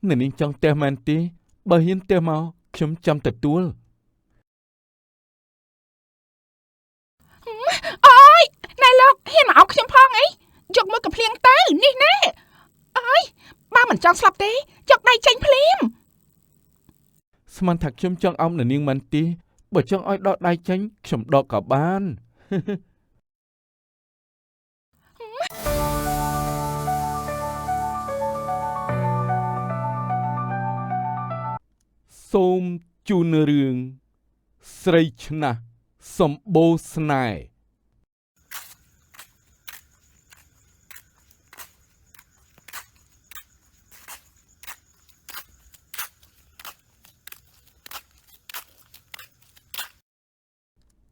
អ្នកនាងចង់ទះមែនទេបើហ៊ានទះមកខ្ញុំចាំទទួលអូយណែលោកហ៊ានមកអោបខ្ញុំផងអីយកមកកំភ្លៀងទៅនេះណែអើយបើមិនចង់ស្លាប់ទេយកដៃចេញភ្លាមស្មានថាខ្ញុំចង់អោបអ្នកនាងមែនទេបើចង់ឲ្យដកដៃចេញខ្ញុំដកក៏បានសូមជូនរឿងស្រីឆ្នះសម្បូរស្នេហ៍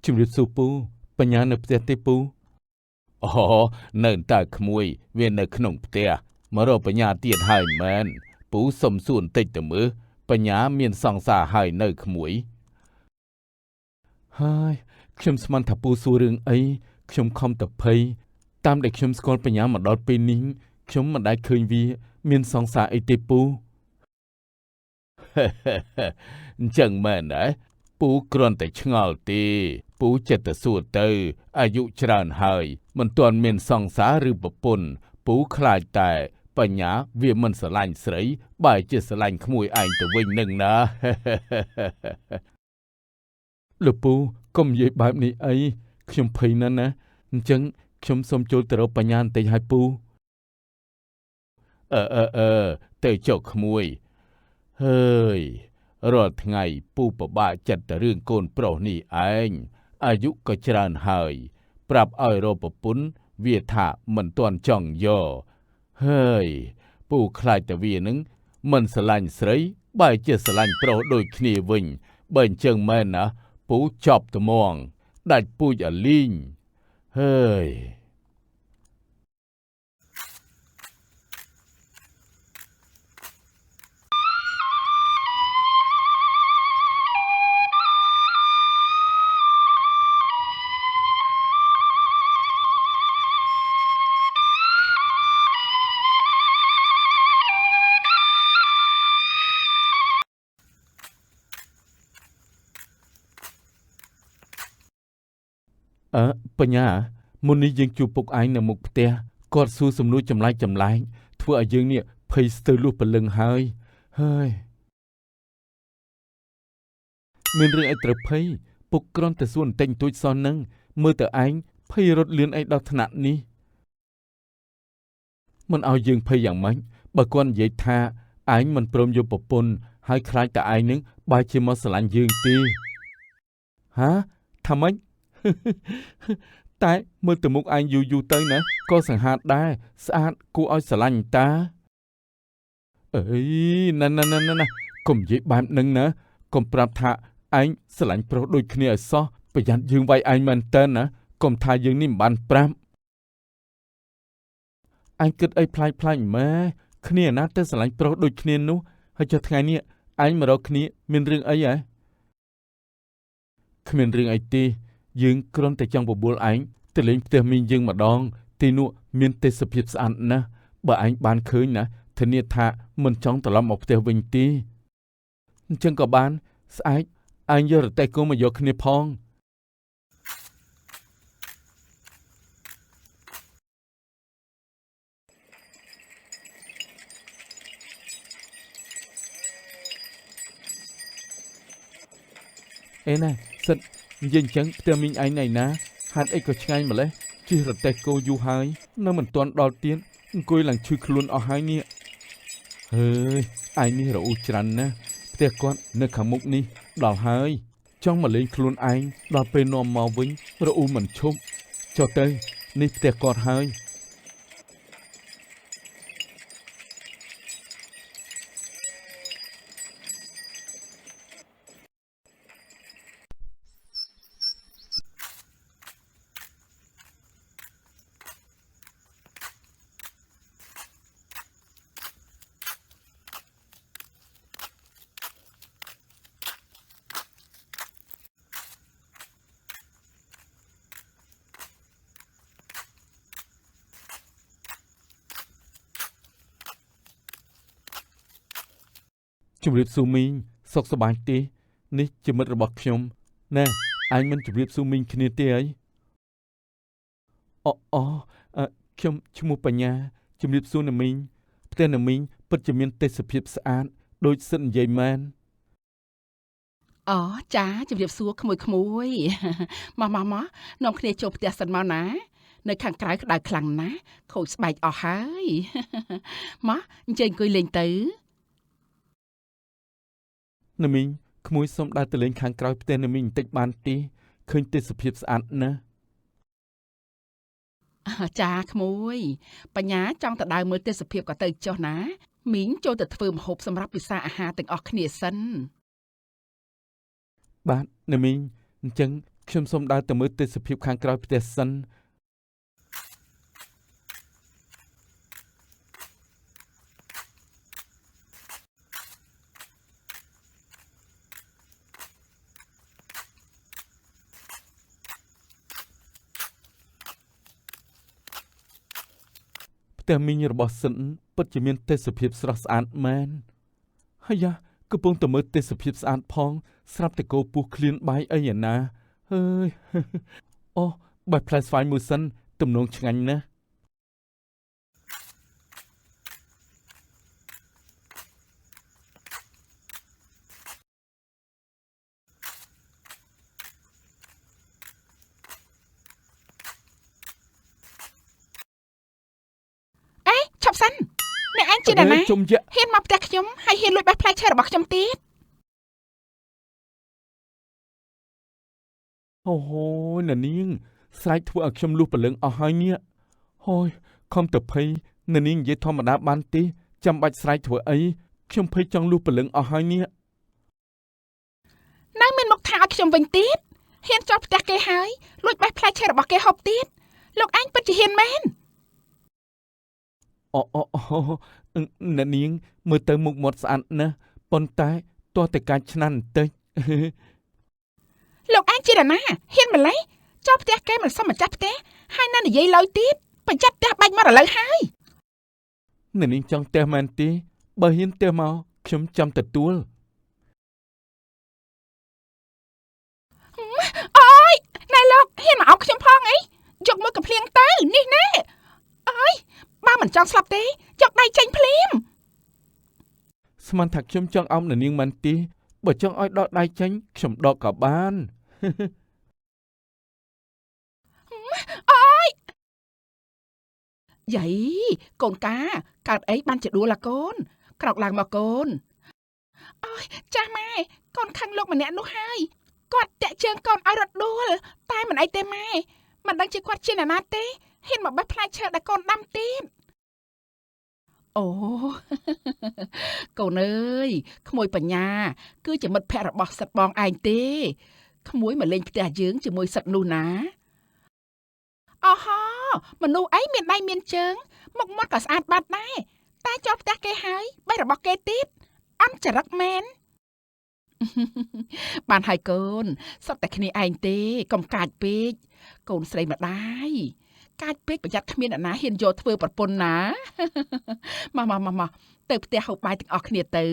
ជំរាបសួរពូបញ្ញានៅផ្ទះទេពូអូនៅតែក្មួយវានៅក្នុងផ្ទះមករកបញ្ញាទៀតហើយមែនពូសុំសួរបន្តិចទៅមើលបញ្ញាមានសង្សារហើយនៅក្មួយហើយខ្ញុំស្មានថាពូសួររឿងអីខ្ញុំខំតែភ័យតាមដែលខ្ញុំស្គាល់បញ្ញាមកដល់ពេលនេះខ្ញុំមិនដែលឃើញវាមានសង្សារអីទេពូអញ្ចឹងមែនទេពូគ្រាន់តែឆ្ងល់ទេពូចិត្តទៅសួរទៅអាយុច្រើនហើយមិនទាន់មានសង្សារឬប្រពន្ធពូខ្លាចតែបញ្ញាវាមិនស្រឡាញ់ស្រីបែរជាស្រឡាញ់ក្មួយឯងទៅវិញនឹងណាលោកពូកុំនិយាយបែបនេះអីខ្ញុំភ័យណាស់ណាអញ្ចឹងខ្ញុំសូមចូលទៅរកបញ្ញាបន្តិចឲ្យពូទៅចុកក្មួយហើយរាល់ថ្ងៃពូពិបាកចិត្តតែរឿងកូនប្រុសនេះឯងអាយុក៏ច្រើនហើយប្រាប់ឲ្យរកប្រពន្ធវាថាមិនទាន់ចង់យកហើយពូខ្លាចតែវានឹងមិនស្រឡាញ់ស្រីបែរជាស្រឡាញ់ប្រុសដូចគ្នាវិញបើអញ្ចឹងមែនណាពូចប់ត្មងដាច់ពូជអាលីងហើយបញ្ញាមុននេះយើងជួបពុកឯងនៅមុខផ្ទះគាត់សួរសំណួរចម្លែកធ្វើឲ្យយើងនេះភ័យស្ទើរលុះព្រលឹងហើយមានរឿងអីត្រូវភ័យពុកគ្រាន់តែសួរបន្តិចបន្តួចសោះនឹងមើលទៅឯងភ័យរត់លឿនអីដល់ថ្នាក់នេះមិនឲ្យយើងភ័យយ៉ាងម៉េចបើគាត់និយាយថាឯងមិនព្រមយកប្រពន្ធហើយខ្លាចតែឯងនឹងបែរជាមកស្រឡាញ់យើងទេហាថាម៉េចតែមើលទៅមុខឯងយូរទៅណាក៏សង្ហាដែរស្អាតគួរឲ្យស្រឡាញ់តាអីណាកុំនិយាយបែបហ្នឹងណាកុំប្រាប់ថាឯងស្រឡាញ់ប្រុសដូចគ្នាឲ្យសោះប្រយ័ត្នយើងវាយឯងមែនតើណាកុំថាយើងនេះមិនបានប្រាប់ឯងគិតអីផ្លាច់ម៉ែគ្នាណាទៅស្រឡាញ់ប្រុសដូចគ្នានោះហើយចុះថ្ងៃនេះឯងមករកគ្នាមានរឿងអីហ៎គ្មានរឿងអីទេយើងគ្រាន់តែចង់បបួលឯងទៅលេងផ្ទះមីងយើងម្ដងទីនោះមានទេសភាពស្អាតណាស់បើឯងបានឃើញណាធានាថាមិនចង់ត្រឡប់មកផ្ទះវិញទេអញ្ចឹងក៏បានស្អែកឯងយករទេះគោមកយកគ្នាផងអេណាសិតនិយាយអញ្ចឹងផ្ទះមីងឯងណៃណាហេតុអីក៏ឆ្ងាញ់ម្លេះជិះរទេះគោយូរហើយនៅមិនទាន់ដល់ទៀតអង្គុយឡើងឈឺខ្លួនអស់ហើយនេះហើយឯងនេះរអ៊ូច្រើនណាស់ផ្ទះគាត់នៅខាងមុខនេះដល់ហើយចង់មកលេងខ្លួនឯងដល់ពេលនាំមកវិញរអ៊ូមិនឈប់ចុះទៅនេះផ្ទះគាត់ហើយ ជំរាបសួរមីងសុខសប្បាយទេនេះជាមិត្តរបស់ខ្ញុំណែអញមិនជំរាបសួរមីងគ្នាទេអីអូខ្ញុំឈ្មោះបញ្ញាជំរាបសួរណាមីងផ្ទះណាមីងពិតជាមានទេសភាពស្អាតដូចសិននិយាយមែនអូចាជំរាបសួរក្មួយមកនាំគ្នាចូលផ្ទះសិនមកណានៅខាងក្រៅក្តៅខ្លាំងណាស់ខូចស្បែកអស់ហើយមកអញ្ជើញអង្គុយលេងទៅណាមីងក្មួយសុំដើរទៅលេងខាងក្រៅផ្ទះណាមីងបន្តិចបានទេឃើញទេសភាពស្អាតណាស់ចាក្មួយបញ្ញាចង់ទៅដើរមើលទេសភាពក៏ទៅចុះណាមីងចូលទៅធ្វើម្ហូបសម្រាប់ពិសាអាហារទាំងអស់គ្នាសិនបាទណាមីងអញ្ចឹងខ្ញុំសូមដើរទៅមើលទេសភាពខាងក្រៅផ្ទះសិនផ្ទះមីងរបស់សិនពិតជាមានទេសភាពស្រស់ស្អាតមែនហើយយ៉ាកំពុងតែមើលទេសភាពស្អាតផងស្រាប់តែគោពស់ឃ្លានបាយអីឯណាហើយ អូបាយផ្លែស្វាយមួយសិនទំនងឆ្ងាញ់ណាស់ឈប់សិនអ្នកឯងជាអ្នកណាជុំយៈហ៊ានមកផ្ទះខ្ញុំហើយហ៊ានលួចបេះផ្លែឈើរបស់ខ្ញុំទៀតអូហូយណានាងស្រែកធ្វើឲ្យខ្ញុំលុះព្រលឹងអស់ហើយនេះហូយខំទៅភ័យណានាងនិយាយធម្មតាបានទេចាំបាច់ស្រែកធ្វើអីខ្ញុំភ័យចង់លុះព្រលឹងអស់ហើយនេះនៅមានមុខថាឲ្យខ្ញុំវិញទៀតហ៊ានចោលផ្ទះគេហើយលួចបេះផ្លែឈើរបស់គេហូបទៀតលោកឯងពិតជាហ៊ានមែនអូអ្នកនាងមើលទៅមុខមាត់ស្អាតណាស់ប៉ុន្តែទាស់តែកាច់ឆ្នាំបន្តិចលោកឯងជាអ្នកណាហ៊ានម្លេះចូលផ្ទះគេមិនសមម្ចាស់ផ្ទះហើយនៅនិយាយឡើយទៀតបញ្ចាត់ផ្ទះបាច់មកឥឡូវហើយអ្នកនាងចង់ផ្ទះមែនទេបើហ៊ានផ្ទះមកខ្ញុំចាំទទួលអូយណែលោកហ៊ានមកអោបខ្ញុំផងអីយកមើលកំភ្លៀងទៅនេះណែអើយបើមិនចង់ស្លាប់ទេយកដៃចេញភ្លាមស្មានថាខ្ញុំចង់អោបអ្នកនាងមែនទេបើចង់ឲ្យដកដៃចេញខ្ញុំដកក៏បានអូយយាយកូនកាកើតអីបានជាដួលឡាកូនក្រោកឡើងមកកូនអូយចាស់ម៉ែកូនខឹងលោកម្នាក់នោះហើយគាត់តាក់ជើងកូនឲ្យរត់ដួលតែមិនអីទេម៉ែមិនដឹងជាគាត់ជាអ្នកណាទេហ៊ានមកបេះផ្លែឈើដែលកូនដាំទៀតអូកូនអើយក្មួយបញ្ញាគឺជាមិត្តភក្តិរបស់សិទ្ធបងឯងទេក្មួយមកលេងផ្ទះយើងជាមួយសិទ្ធនោះណាអូហូមនុស្សអីមានដៃមានជើងមុខមាត់ក៏ស្អាតបាត់ដែរតែចូលផ្ទះគេហើយបេះរបស់គេទៀតអន់ចរិតមែនបានហើយកូនសុទ្ធតែគ្នាឯងទេកុំកាចពេកកូនស្រីម្ដាយកាចពេកប្រយ័ត្នគ្មានអ្នកណាហ៊ានយកធ្វើប្រពន្ធណាមកទៅផ្ទះហូបបាយទាំងអស់គ្នាទៅ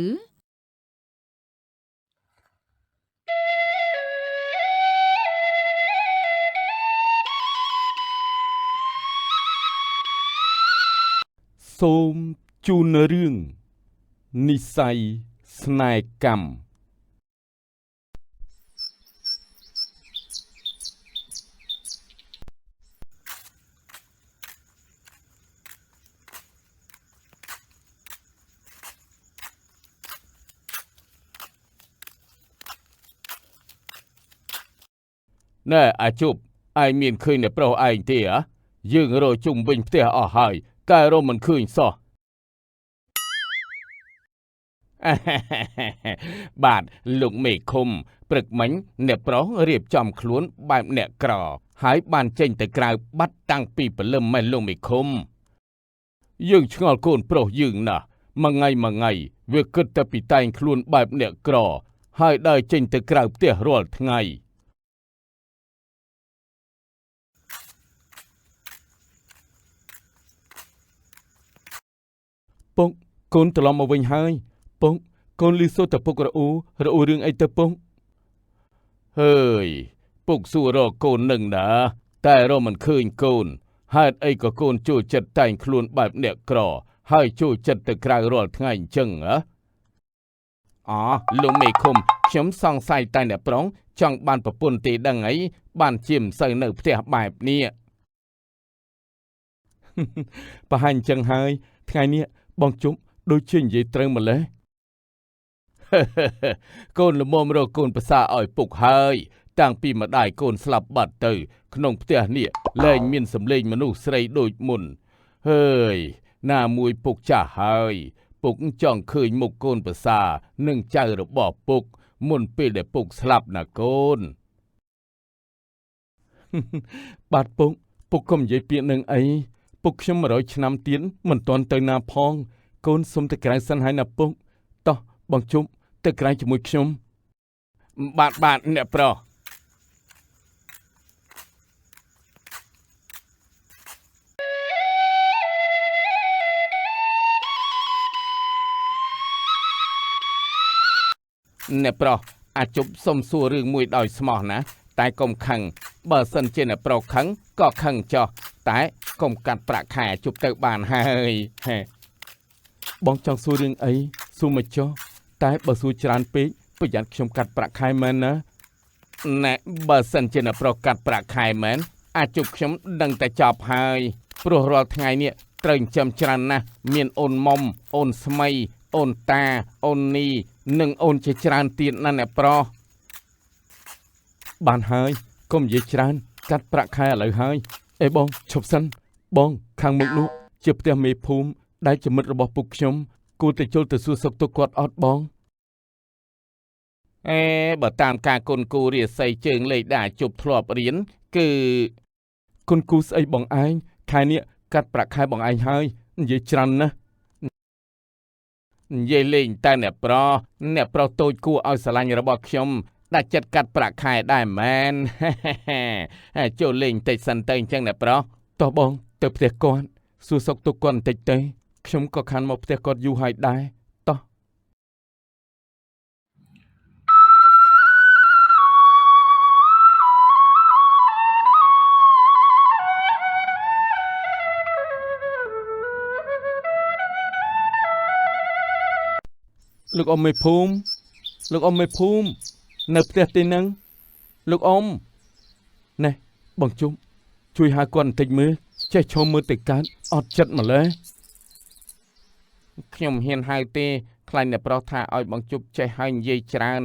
សូមជូនរឿងនិស្ស័យស្នេហ៍កម្មណែអាជប់ឯងមានឃើញអ្នកប្រុសឯងទេហ៎យើងរកជុំវិញផ្ទះអស់ហើយកែរកមិនឃើញសោះបាទលោកមេឃុំព្រឹកមិញអ្នកប្រុសរៀបចំខ្លួនបែបអ្នកក្រហើយបានចេញទៅក្រៅបាត់តាំងពីព្រលឹមមែនលោកមេឃុំយើងឆ្ងល់កូនប្រុសយើងណាស់មួយថ្ងៃវាគិតតែពីតែងខ្លួនបែបអ្នកក្រហើយដើរចេញទៅក្រៅផ្ទះរាល់ថ្ងៃពុកកូនត្រឡប់មកវិញហើយពុក កូនលឺសូរតែពុករអ៊ូរឿងអីទៅពុកហើយពុកសួររកកូននឹងណាតែរកមិនឃើញកូនហេតុអីក៏កូនចូលចិត្តតែងខ្លួនបែបអ្នកក្រហើយចូលចិត្តទៅក្រៅរាល់ថ្ងៃអញ្ចឹងហ៎អូលោកមេឃុំខ្ញុំសង្ស័យតែអ្នកប្រុងចង់បានប្រពន្ធទេដឹងអីបានជាមិនសូវនៅផ្ទះបែបនេះប្រហែលអញ្ចឹងហើយថ្ងៃនេះបងជុំដូចជានិយាយត្រូវម្លេះកូនល្មមរកកូនប្រសាឲ្យពុកហើយតាំងពីម្ដាយកូនស្លាប់បាត់ទៅក្នុងផ្ទះនេះលែងមានសម្លេងមនុស្សស្រីដូចមុនហើយណាមួយពុកចាស់ហើយពុកចង់ឃើញមុខកូនប្រសានិងចៅរបស់ពុកមុនពេលដែលពុកស្លាប់ណាកូនបាទពុកកុំនិយាយពាក្យនឹងអីពុកខ្ញុំ100ឆ្នាំទៀតមិនទាន់ទៅណាផងកូនសុំទៅក្រៅសិនហើយណាពុកតោះបងជុំទៅក្រៅជាមួយខ្ញុំបាទអ្នកប្រុសអ្នកប្រុសអាចជប់សុំសួររឿងមួយដោយស្មោះណាតែកុំខឹងបើសិនជាអ្នកប្រុសខឹងក៏ខឹងចោះតែកុំកាត់ប្រាក់ខែជប់ទៅបានហើយបងចង់សួររឿងអីសួរមកចុះតែបើសួរច្រើនពេកប្រយ័ត្នខ្ញុំកាត់ប្រាក់ខែមែនណាណែបើសិនជាអ្នកប្រុសកាត់ប្រាក់ខែមែនអាចជប់ខ្ញុំដឹងតែចប់ហើយព្រោះរាល់ថ្ងៃនេះត្រូវចិញ្ចឹមច្រើនណាស់មានអូនមុំអូនស្មីអូនតាអូននីនិងអូនជាច្រើនទៀតណាអ្នកប្រុសបានហើយកុំនិយាយច្រើនកាត់ប្រាក់ខែឥឡូវហើយអេបងឈប់សិនបងខាងមុខនោះជាផ្ទះមេភូមិដែលជាមិត្តរបស់ពុកខ្ញុំគួរតែចូលទៅសួរសុខទុក្ខគាត់អត់បងបើតាមការគុនគូរាសីជើងលេខដាជប់ធ្លាប់រៀនគឺគុនគូស្អីបងឯងខែនេះកាត់ប្រាក់ខែបងឯងហើយនិយាយច្រើនណាស់និយាយលេងតែអ្នកប្រុសតូចគួរឲ្យស្រឡាញ់របស់ខ្ញុំដាក់ចិត្តកាត់ប្រាក់ខែដែរមែនចូលលេងតិចសិនទៅអញ្ចឹងអ្នកប្រុសតោះបងទៅផ្ទះគាត់សួរសុខទុក្ខគាត់បន្តិចទៅខ្ញុំក៏ខានមកផ្ទះគាត់យូរហើយដែរតោះលោកអ៊ំមេភូមិនៅផ្ទះទីហ្នឹងលោកអ៊ំណែបងជុំជួយហៅគាត់បន្តិចមើលចេះឈោមមើលទៅកើតអត់ចិត្តម្ល៉េះខ្ញុំហ៊ានហៅទេខ្លាញ់អ្នកប្រុសថាឲ្យបងជុំចេះហៅនិយាយច្រើន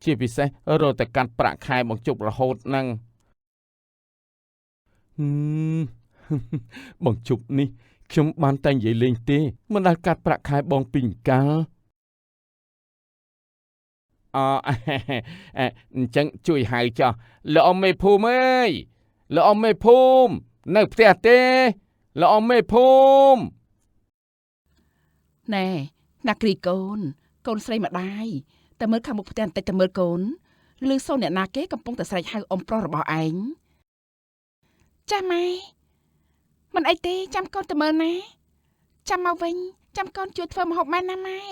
ជាពិសេសរត់តែកាត់ប្រាក់ខែបងជុំរហូតហ្នឹងបងជុំនេះខ្ញុំបានតែនិយាយលេងទេមិនដែលកាត់ប្រាក់ខែបងពីអង្កាលអញ្ចឹងជួយហៅចោះលោកអ៊ំមេភូមិអើយលោកអ៊ំមេភូមិនៅផ្ទះទេលោកអ៊ំមេភូមិណែណាគ្រីកូនស្រីម្ដាយតែមើលខាងមុខផ្ទះបន្តិចតែមើលកូនឮសូនអ្នកណាគេកំពុងតែស្រែកហៅអ៊ំប្រុសរបស់ឯងចាម៉ែមិនអីទេចាំកូនទៅមើលណាចាំមកវិញចាំកូនជួយធ្វើម្ហូបម៉ែណាម៉ែ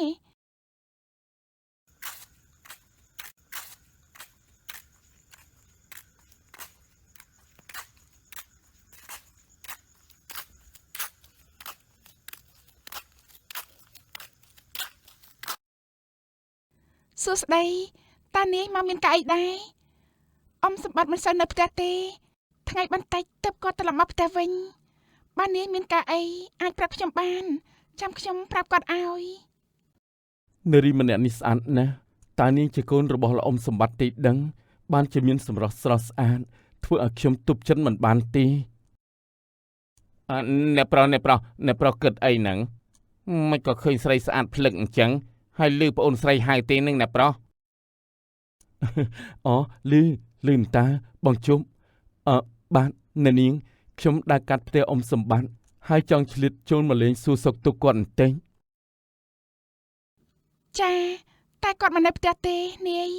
សួស្ដីតានាងមកមានកាអីដែរអ៊ំសម្បត្តិមិនសូវនៅផ្ទះទេថ្ងៃបន្តិចទើបគាត់ត្រឡប់មកផ្ទះវិញបាននាងមានកាអីអាចប្រាប់ខ្ញុំបានចាំខ្ញុំប្រាប់គាត់ឲ្យនារីម្នាក់នេះស្អាតណាស់តានាងជាកូនរបស់លោកអ៊ំសម្បត្តិទីដឹងបានជាមានសម្រស់ស្រស់ស្អាតធ្វើឲ្យខ្ញុំទប់ចិត្តមិនបានទេអ្នកប្រុសគិតអីហ្នឹងមិនក៏ឃើញស្រីស្អាតភ្លឹកអញ្ចឹងហើយលឺប្អូនស្រីហៅទេនឹងអ្នកប្រុសអូលឺតាបងជុំបាទអ្នកនាងខ្ញុំដើរកាត់ផ្ទះអ៊ំសម្បត្តិហើយចង់ឆ្លៀតចូលមកលេងសួរសុខទុក្ខគាត់បន្តិចចាតែគាត់មិននៅផ្ទះទេនាយ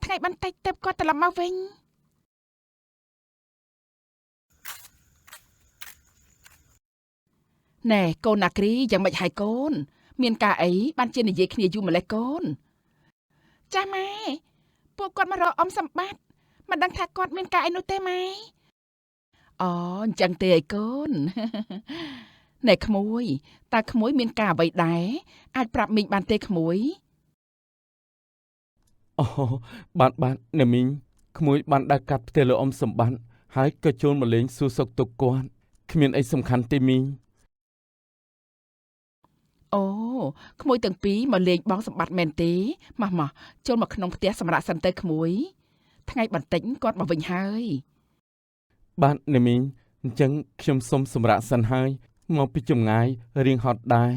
ថ្ងៃបន្តិចទើបគាត់ត្រឡប់មកវិញណែកូនណាគ្រីយ៉ាងម៉េចហើយកូន មានការអីបានជានិយាយគ្នាយូរម្លេះកូនចាម៉ែពួកគាត់មករកអ៊ំសម្បត្តិមិនដឹងថាគាត់មានការអីនោះទេម៉ែអូអញ្ចឹងទេអីកូន ណែក្មួយតើក្មួយមានការអ្វីដែរអាចប្រាប់មីងបានទេក្មួយ អូបានអ្នកមីងក្មួយបានដើរកាត់ផ្ទះលោកអ៊ំសម្បត្តិហើយក៏ចូលមកលេងសួរសុខទុក្ខគាត់គ្មានអីសំខាន់ទេមីង អូក្មួយទាំងពីរមកលេងបងសម្បត្តិមែនទេម៉ោះចូលមកក្នុងផ្ទះសម្រាប់សិនទៅក្មួយថ្ងៃបន្តិចគាត់មកវិញហើយ បាទអ្នកមីងអញ្ចឹងខ្ញុំសុំសម្រាប់សិនហើយមកពីចម្ងាយរៀងហត់ដែរ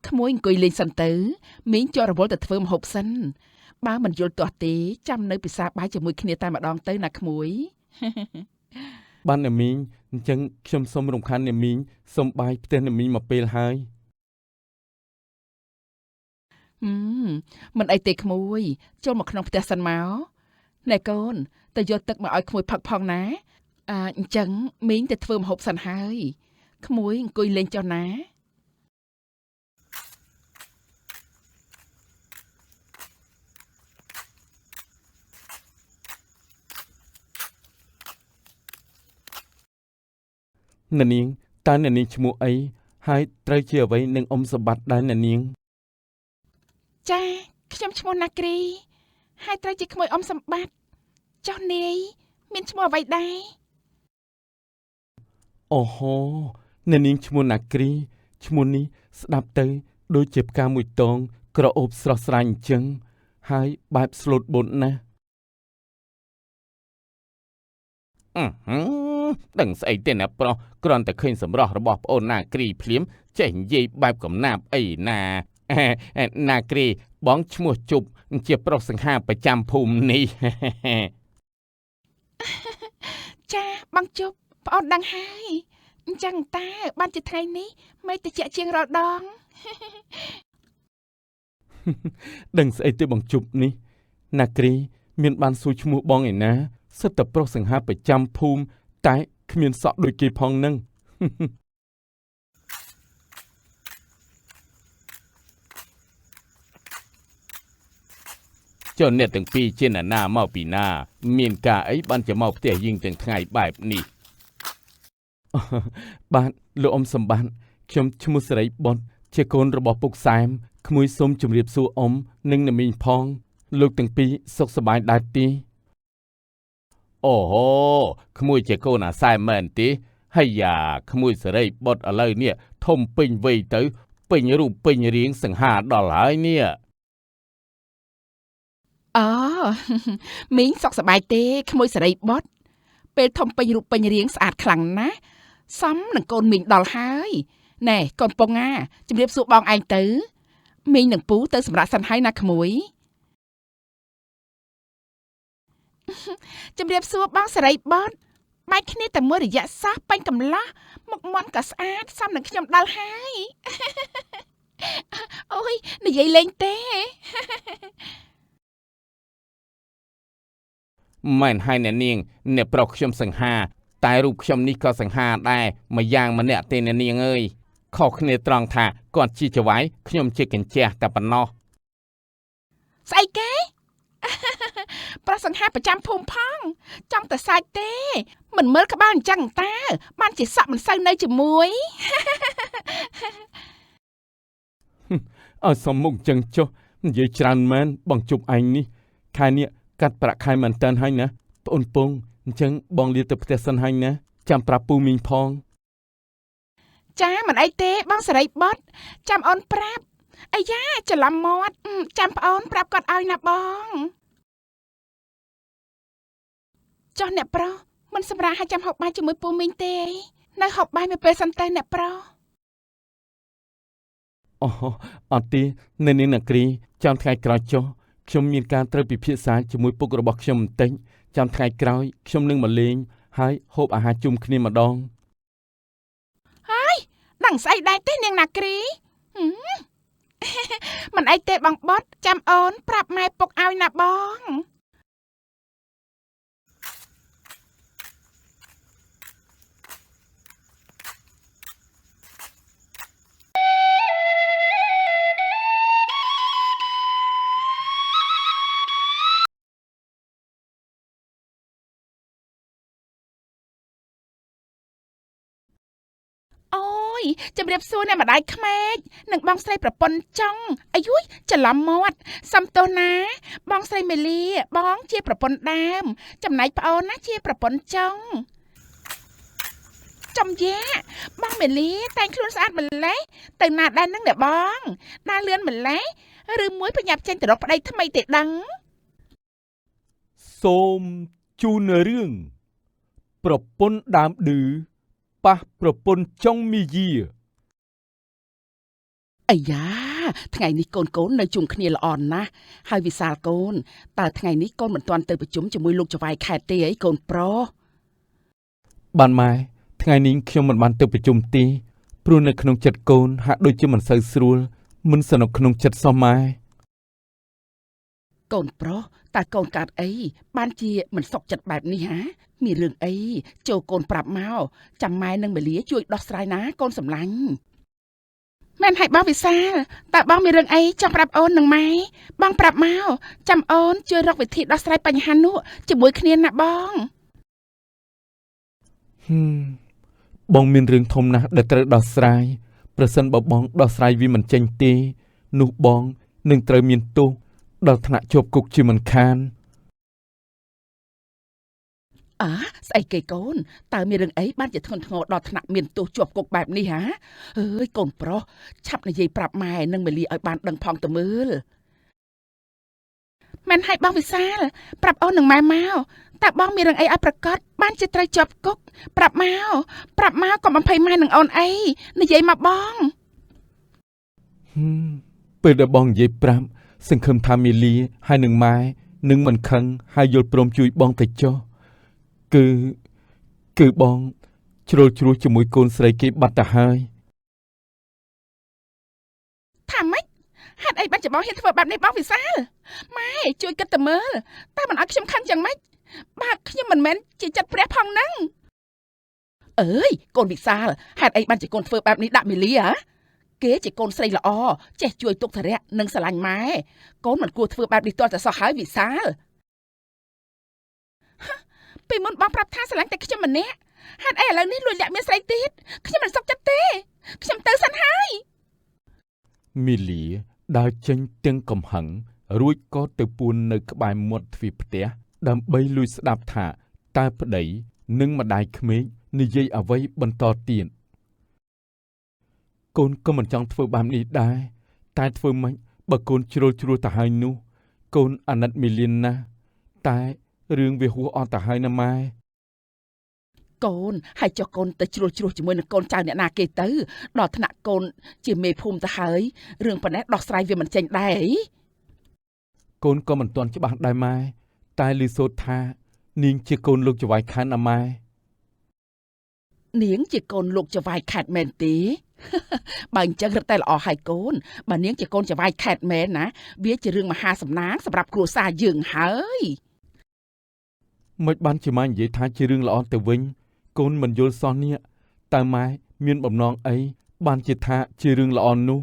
ក្មួយអង្គុយលេងសិនទៅមីងចូលរវល់ទៅធ្វើម្ហូបសិនបើមិនយល់ទាស់ទេចាំនៅពិសាបាយជាមួយគ្នាតែម្ដងទៅណាក្មួយ បាទអ្នកមីងអញ្ចឹងខ្ញុំសុំរំខានអ្នកមីងសុំបាយផ្ទះអ្នកមីងមកពេលហើយ មិនអីទេក្មួយចូលមកក្នុងផ្ទះសិនមកណែកូនទៅយកទឹកមកឲ្យក្មួយផឹកផងណាអញ្ចឹងមីងទៅធ្វើម្ហូបសិនហើយក្មួយអង្គុយលេងចុះណាអ្នកនាងតើអ្នកនាងឈ្មោះអីហើយត្រូវជាអ្វីនឹងអ៊ំសម្បត្តិដែរអ្នកនាង ចាខ្ញុំឈ្មោះណាគ្រីហើយត្រូវជាក្មួយអ៊ំសម្បត្តិចុះនាយមានឈ្មោះអ្វីដែរ អូហូអ្នកនាងឈ្មោះណាគ្រីឈ្មោះនេះស្ដាប់ទៅដូចជាផ្កាមួយតងក្រអូបស្រស់ស្រាយអញ្ចឹងហើយបែបស្លូតបូតណាស់ដឹងស្អីទេណាប្រុសគ្រាន់តែឃើញសម្រស់របស់ប្អូនណាគ្រីភ្លាមចេះនិយាយបែបកំណាព្យអីណាណាគ្រីបងឈ្មោះជប់ជាប្រុសសង្ហាប្រចាំភូមិនេះ ចាបងជប់ប្អូនដឹងហើយអញ្ចឹងតើបានជាថ្ងៃនេះមិនតិចជាងរាល់ដង ដឹងស្អីទេបងជប់នេះណាគ្រីមានបានសួរឈ្មោះបងឯណាសិតតែប្រុសសង្ហាប្រចាំភូមិតែគ្មានសក់ដូចគេផងនឹង ចុះអ្នកទាំងពីរជាអ្នកណាមកពីណាមានការអីបានจะមកផ្ទះយើងទាំងថ្ងៃបែបនេះ បាទលោកអ៊ំសម្បត្តិខ្ញុំឈ្មោះសេរីបុតជាកូនរបស់ពុកសែមក្មួយសូមជម្រាបសួរអ៊ំនិងអ្នកមីងផងលោកទាំងពីរសុខសប្បាយដែរទេអូហូក្មួយជាកូនអាសែមមែនទេហើយយ៉ាក្មួយសេរីបុតឥឡូវនេះធំពេញវ័យទៅពេញរូបពេញរាងសង្ហាដល់ហើយនេះ អូ មីងសុខសប្បាយទេក្មួយសេរីបុតពេលធំពេញរូបពេញរាងស្អាតខ្លាំងណាស់សមនឹងកូនមីងដល់ហើយណែកូនពងអាជំរាបសួរបងឯងទៅមីងនឹងពូទៅសម្រាប់សិនហើយណាក្មួយ ជំរាបសួរបងសេរីបុតបែកគ្នាតែមួយរយៈសោះពេញកំឡោះមុខមាត់ក៏ស្អាតសមនឹងខ្ញុំដល់ហើយ អូយនិយាយលេងទេ មែនហើយអ្នកនាងអ្នកប្រុសខ្ញុំសង្ហាតែរូបខ្ញុំនេះក៏សង្ហាដែរមួយយ៉ាងម្នាក់ទេអ្នកនាងអើយខុសគ្នាត្រង់ថាគាត់ជាចៅហ្វាយខ្ញុំជាកញ្ចះតែប៉ុណ្ណោះ ស្អីគេ ប្រសង្ហាប្រចាំភូមិផងចង់តែសាច់ទេមិនមើលក្បាលអញ្ចឹងតើបានជាសក់មិនសូវនៅជាមួយ ឲ្យសមមុខចឹងចុះនិយាយច្រើនមែនបងជប់ឯងនេះខែនេះកាត់ប្រាក់ខែមែនតើហើយណាប្អូនពងអញ្ចឹងបងលាទៅផ្ទះសិនហើយណាចាំប្រាប់ពូមីងផង ចាមិនអីទេបងសេរីបុតចាំអូនប្រាប់អាយ៉ាច្រឡំមាត់ចាំប្អូនប្រាប់គាត់ឲ្យណាបងចុះអ្នកប្រុសមិនសម្រាប់ឲ្យចាំហូបបាយជាមួយពូមីងទេនៅហូបបាយមួយពេលសិនទៅអ្នកប្រុស អូអត់ទេនៅនាងណាគ្រីចាំថ្ងៃក្រោយចុះខ្ញុំមានការត្រូវពិភាក្សាជាមួយពុករបស់ខ្ញុំបន្តិចចាំថ្ងៃក្រោយខ្ញុំនឹងមកលេងហើយហូបអាហារជុំគ្នាម្ដង ដឹងស្អីដែរទេនាងណាគ្រីមិនអីទេបងបត់ចាំអូនប្រាប់ម៉ែពុកឲ្យណាបង អូយជំរាបសួរអ្នកម្ដាយក្មេកនិងបងស្រីប្រពន្ធចុងអាយុយច្រឡំមាត់សំទោសណាបងស្រីមេលីបងជាប្រពន្ធដើមចំណែកប្អូនណាជាប្រពន្ធចុងចំយ៉ាបងមេលីតែងខ្លួនស្អាតម្លេះទៅណាដែរនឹងអ្នកបងដើរលឿនម្លេះឬមួយប្រញាប់ចេញទៅរកប្តីថ្មីទេដឹង សូមជូនរឿងប្រពន្ធដើមឌឺប៉ះប្រពន្ធចុងមីយា អាយ៉ាថ្ងៃនេះកូននៅជុំគ្នាល្អណាស់ហើយវិសាលកូនតើថ្ងៃនេះកូនមិនទាន់ទៅប្រជុំជាមួយលោកចវាយខេត្តទេអីកូនប្រុស បានម៉ែថ្ងៃនេះខ្ញុំមិនបានទៅប្រជុំទេព្រោះនៅក្នុងចិត្តកូនហាក់ដូចជាមិនសូវស្រួលមិនសនុកក្នុងចិត្តសោះម៉ែ កូនប្រុសតើកូនកើតអីបានជាមិនសុខចិត្តបែបនេះហាមានរឿងអីចូលកូនប្រាប់មកចាំម៉ែនិងមាលាជួយដោះស្រាយណាកូនសម្លាញ់មែនហើយបងវិសាលតើបងមានរឿងអីចង់ប្រាប់អូននឹងម៉ែបងប្រាប់មកចាំអូនជួយរកវិធីដោះស្រាយបញ្ហានោះជាមួយគ្នាណាបង បងមានរឿងធំណាស់ដែលត្រូវដោះស្រាយប្រសិនបើបងដោះស្រាយវាមិនចេញទេនោះបងនឹងត្រូវមានទោសដល់ថ្នាក់ជាប់គុកជាមិនខាន ស្អីគេកូនតើមានរឿងអីបានជាធ្ងន់ធ្ងរដល់ថ្នាក់មានទោសជាប់គុកបែបនេះហាអើយកូនប្រុសឆាប់និយាយប្រាប់ម៉ែនិងមាលាឲ្យបានដឹងផងទៅមើលមែនហើយបងវិសាលប្រាប់អូននឹងម៉ែមកតើបងមានរឿងអីឲ្យប្រកាសបានជាត្រូវជាប់គុកប្រាប់មកកុំបំភ័យម៉ែនឹងអូនអីនិយាយមកបង ពេលដែលបងនិយាយប្រាប់សង្ឃឹមថាមីលីហើយនឹងម៉ែនឹងមិនខឹងហើយយល់ព្រមជួយបងទៅចុះគឺបងជ្រុលជ្រួសជាមួយកូនស្រីគេបាត់ទៅហើយ ថាម៉េចហេតុអីបានជាបងហ៊ានធ្វើបែបនេះបងវិសាលម៉ែជួយគិតទៅមើលតើមិនឲ្យខ្ញុំខឹងយ៉ាងម៉េចបើខ្ញុំមិនមែនជាចិត្តព្រះផងហ្នឹងអើយកូនវិសាលហេតុអីបានជាកូនធ្វើបែបនេះដាក់មីលីហ៎គេជាកូនស្រីល្អចេះជួយទុកធរៈនិងស្រឡាញ់ម៉ែកូនមិនគួរធ្វើបែបនេះទាល់តែសោះហើយវិសាលពីមុនបងប្រាប់ថាស្រឡាញ់តែខ្ញុំម្នាក់ហេតុអីឥឡូវនេះលួចលាក់មានស្រីទៀតខ្ញុំមិនសុខចិត្តទេខ្ញុំទៅសិនហើយ មីលីដើរចេញទាំងកំហឹងរួចក៏ទៅពួននៅក្បែរមាត់ទ្វារផ្ទះដើម្បីលួចស្ដាប់ថាតើប្តីនិងម្ដាយក្មេកនិយាយអ្វីបន្តទៀតកូនក៏មិនចង់ធ្វើបែបនេះដែរតែធ្វើម៉េចបើកូនជ្រុលជ្រួសទៅហើយនោះកូនអាណិតមីលីនណាតែរឿងវាហួសអត់ទៅហើយណាម៉ែ កូនហើយចុះកូនទៅជ្រុលជ្រួសជាមួយនឹងកូនចៅអ្នកណាគេទៅដល់ថ្នាក់កូនជាមេភូមិទៅហើយរឿងប៉ុណ្ណេះដោះស្រាយវាមិនចេញដែរអី កូនក៏មិនទាន់ច្បាស់ដែរម៉ែតែលឺសូត្រថានាងជាកូនលោកចវាយខណ្ឌណាម៉ែ នាងជាកូនលោកចវាយខេត្តមែនទេ បើអញ្ចឹងរឹតតែល្អហើយកូនបើនាងជាកូនចវាយខេត្តមែនណាវាជារឿងមហាសំណាងសម្រាប់គ្រួសារយើងហើយ មិនបានជាម៉ែនិយាយថាជារឿងល្អទៅវិញកូនមិនយល់សោះនេះតើម៉ែមានបំណងអីបានជាថាជារឿងល្អនោះ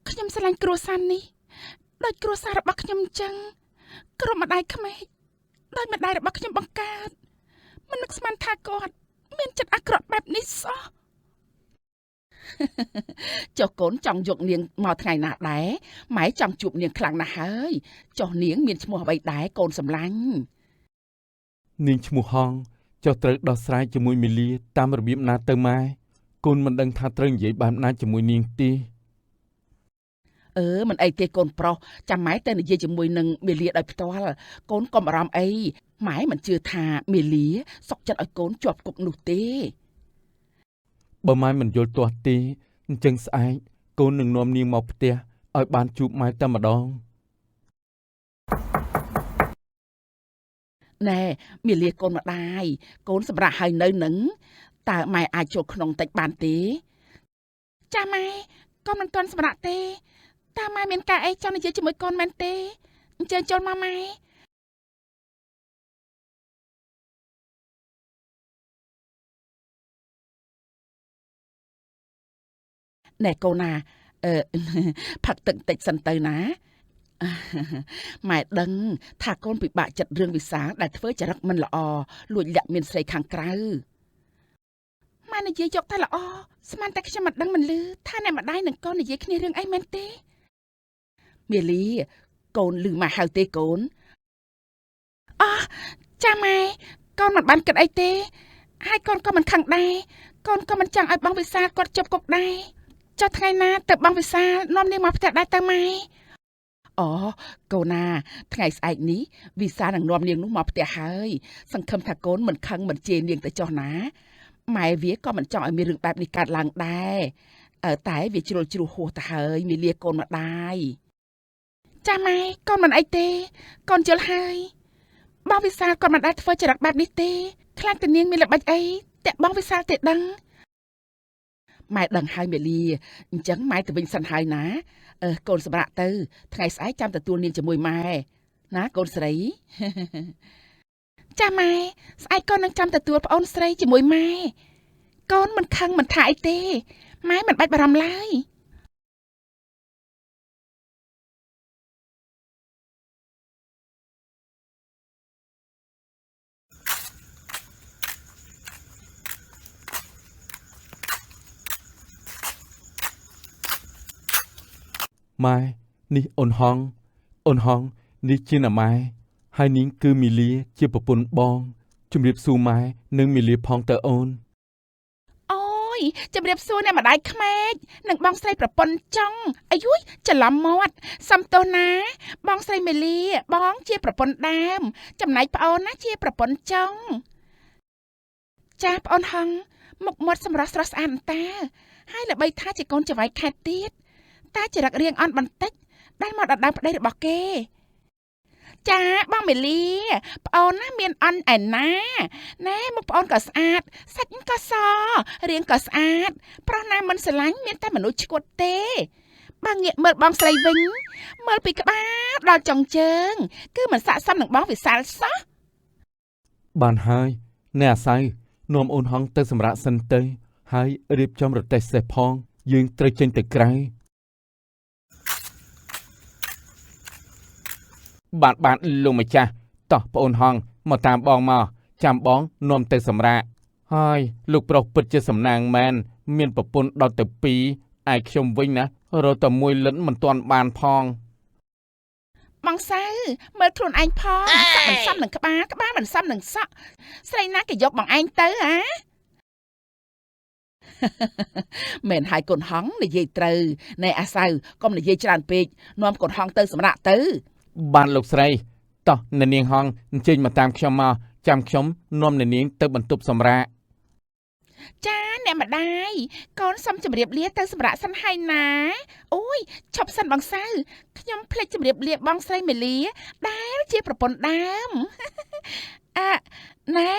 ខ្ញុំស្រឡាញ់គ្រួសារនេះដូចគ្រួសាររបស់ខ្ញុំអញ្ចឹងក្រុមម្ដាយក្មេកដោយម្ដាយរបស់ខ្ញុំបង្កើតមិននឹកស្មានថាគាត់មានចិត្តអាក្រក់បែបនេះសោះ ចុះកូនចង់យកនាងមកថ្ងៃណាដែរម៉ែចង់ជួបនាងខ្លាំងណាស់ហើយចុះនាងមានឈ្មោះអ្វីដែរកូនសម្លាញ់ នាងឈ្មោះហងចុះត្រូវដោះស្រាយជាមួយមីលីតាមរបៀបណាទៅម៉ែកូនមិនដឹងថាត្រូវនិយាយបែបណាជាមួយនាងទេ មិនអីទេកូនប្រុសចាំម៉ែទៅនិយាយជាមួយនឹងមេលាដោយផ្ទាល់កូនកុំអារម្មណ៍អីម៉ែមិនជឿថាមេលាសុកចិត្តឲ្យកូនជាប់គុកនោះទេ បើម៉ែមិនយល់ទាស់ទេអញ្ចឹងស្អែកកូននឹងនាំនាងមកផ្ទះឲ្យបានជួបម៉ែតែម្ដង ណែមេលាកូនម្ដាយកូនសម្រាប់ឲ្យនៅនឹង តើម៉ែអាចចូលក្នុងតិចបានទេចាម៉ែកូនមិនទាន់សម្រាប់ទេតើម៉ែមានការអីចង់និយាយជាមួយកូនមែនទេអញ្ជើញចូលមកម៉ែណែកូនណាផឹកទឹកតិចសិនទៅណាម៉ែដឹងថាកូនពិបាកចិត្តរឿងវិសាដែលធ្វើចរិតមិនល្អលួចលាក់មានស្រីខាងក្រៅម៉ែនិយាយយកតែល្អស្មានតែខ្ញុំមិនដឹងមិនលឺថាអ្នកម្ដាយនិងកូននិយាយគ្នារឿងអីមែនទេមេលីកូនលឺម៉ែហៅទេកូនអោះចាម៉ែកូនមិនបានគិតអីទេហើយកូនក៏មិនខឹងដែរកូនក៏មិនចង់ឲ្យបងវិសាលគាត់ជាប់គុកដែរចុះថ្ងៃណាទៅបងវិសាលនាំនាងមកផ្ទះដែរទៅម៉ែអូកូនណាថ្ងៃស្អែកនេះវិសាលនឹងនាំនាងនោះមកផ្ទះហើយសង្ឃឹមថាកូនមិនខឹងមិនជេរនាងទៅចុះណាម៉ែវាក៏មិនចង់ឲ្យមានរឿងបែបនេះកើតឡើងដែរតែវាជ្រុលជ្រោះហួសទៅហើយមីលាកូនម្ដាយចាម៉ែកូនមិនអីទេកូនយល់ហើយបងវិសាលគាត់មិនដែលធ្វើចរិតបែបនេះទេខ្លាចតែនាងមានល្បិចអីតាក់បងវិសាលទេដឹងម៉ែដឹងហើយមេលីអញ្ចឹងម៉ែទៅវិញសិនហើយណាកូនសម្រាប់ទៅថ្ងៃស្អែកចាំទទួលនាងជាមួយម៉ែណាកូនស្រីចាម៉ែស្អែកកូននឹងចាំទទួលប្អូនស្រីជាមួយម៉ែកូនមិនខឹងមិនថាអីទេម៉ែមិនបាច់បារម្ភឡើយម៉ែនេះអូនហងនេះជាណាម៉ែហើយនាងគឺមីលាជាប្រពន្ធបងជំរាបសួរម៉ែនិងមីលាផងតើអូនអូយជំរាបសួរអ្នកម្ដាយក្មេកនិងបងស្រីប្រពន្ធចង់អាយុយច្រឡំមាត់សំទោសណាបងស្រីមេលីបងជាប្រពន្ធដើមចំណែកប្អូនណាជាប្រពន្ធចង់ចាប្អូនហងមុខមាត់សម្រស់ស្រស់ស្អាតតាហើយល្បីថាជាកូនចៅហ្វាយខេតទៀតតែចរិតរៀងអន់បន្តិចដែលមកដណ្ដើមប្តីរបស់គេចាបងមេលីប្អូនណាមានអន់ឯណាណែមុខប្អូនក៏ស្អាតសាច់ក៏សរាងក៏ស្អាតប្រុសណាមិនស្រឡាញ់មានតែមនុស្សឈួតទេបើងាកមើលបងស្រីវិញមើលពីក្បាលដល់ចុងជើងគឺមិនស័ក្តិសមនឹងបងវិសាលសោះបានហើយអ្នកអាសៅនាំអូនហងទៅសម្រាប់សិនទៅហើយរៀបចំរទេះសេះផងយើងត្រូវចេញទៅក្រៅបាទលោកម្ចាស់តោះប្អូនហងមកតាមបងមកចាំបងនាំទៅសម្រាប់ហើយលោកប្រុសពិតជាសំណាងមែនមានប្រពន្ធដល់ទៅ2ឯខ្ញុំវិញណារត់តែមួយលិនមិនទាន់បានផងបងសៅមើលខ្លួនឯងផងសក់មិនសមនឹងក្បាលមិនសមនឹងសក់ស្រីណាគេយកបងឯងទៅហ៎មែនហើយកូនហងនិយាយត្រូវណែអាសៅកុំនិយាយច្រើនពេកនាំកូនហងទៅសម្រាប់ទៅបានលោកស្រីតោះអ្នកនាងហងអញ្ជើញមកតាមខ្ញុំមកចាំខ្ញុំនាំអ្នកនាងទៅបន្ទប់សម្រាប់ចាអ្នកម្ដាយកូនសុំជម្រាបលាទៅសម្រាប់សិនហើយណាអូយឈប់សិនបងសៅខ្ញុំភ្លេចជម្រាបលាបងស្រីមេលីដែលជាប្រពន្ធដើមណែ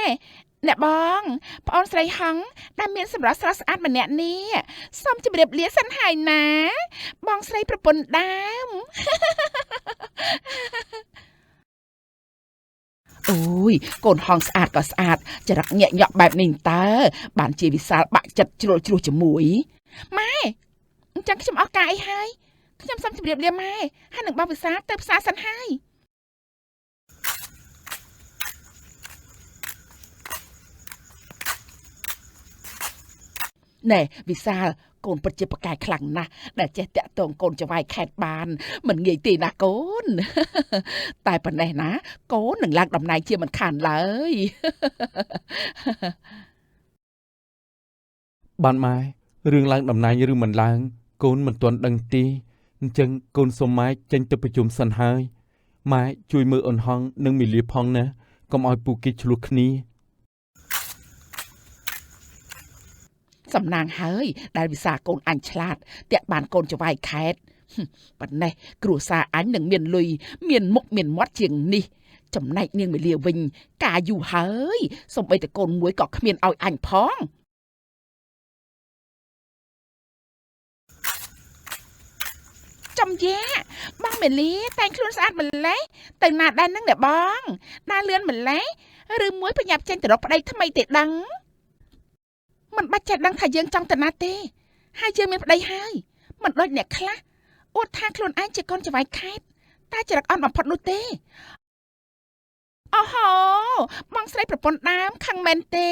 អ្នកបងប្អូនស្រីហងដែលមានសម្រស់ស្រស់ស្អាតម្នាក់នេះសូមជម្រាបលាសិនហើយណាបងស្រីប្រពន្ធដើមអូយកូនហងស្អាតក៏ស្អាតចរិតញាក់ញក់បែបនេះតើបានជាវិសាលបាក់ចិត្តជ្រុលជ្រោះជាមួយម៉ែអញ្ចឹងខ្ញុំអស់ការអីហើយខ្ញុំសូមជម្រាបលាម៉ែហើយនឹងបងវិសាលទៅផ្សារសិនហើយណែវិសាលកូនពិតជាប្រកែកខ្លាំងណាស់ដែលចេះតាក់ទងកូនចៅហ្វាយខេតបានមិនងាយទេណាកូនតែប៉ុណ្ណេះណាកូននឹងឡើងតំណែងជាមិនខានឡើយបានម៉ែរឿងឡើងតំណែងឬមិនឡើងកូនមិនទាន់ដឹងទេអញ្ចឹងកូនសុំម៉ែចេញទៅប្រជុំសិនហើយម៉ែជួយមើលអូនហងនិងមីលាផងណាកុំឲ្យពូគេឆ្លោះគ្នាសំណាងហើយដែលវិសាកូនអញឆ្លាតតាក់បានកូនចៅហ្វាយខេតប៉ុណ្ណេះគ្រួសារអញនឹងមានលុយមានមុខមានមាត់ជាងនេះចំណែកនាងមេលាវិញការយូរហើយសំបីតែកូនមួយក៏គ្មានឲ្យអញផង ចំយ៉ាបងមេលីតែងខ្លួនស្អាតម្លេះទៅណាដែរនឹងអ្នកបងដើរលឿនម្លេះឬមួយប្រញាប់ចេញទៅរកប្តីថ្មីទេដឹងមិនបាច់ចេះដឹងថាយើងចង់ទៅណាទេហើយយើងមានប្តីហើយមិនដូចអ្នកខ្លះអួតថាខ្លួនឯងជាកូនចៅខេតតែចរិតអន់បំផុតនោះទេអូហូបងស្រីប្រពន្ធដើមខឹងមែនទេ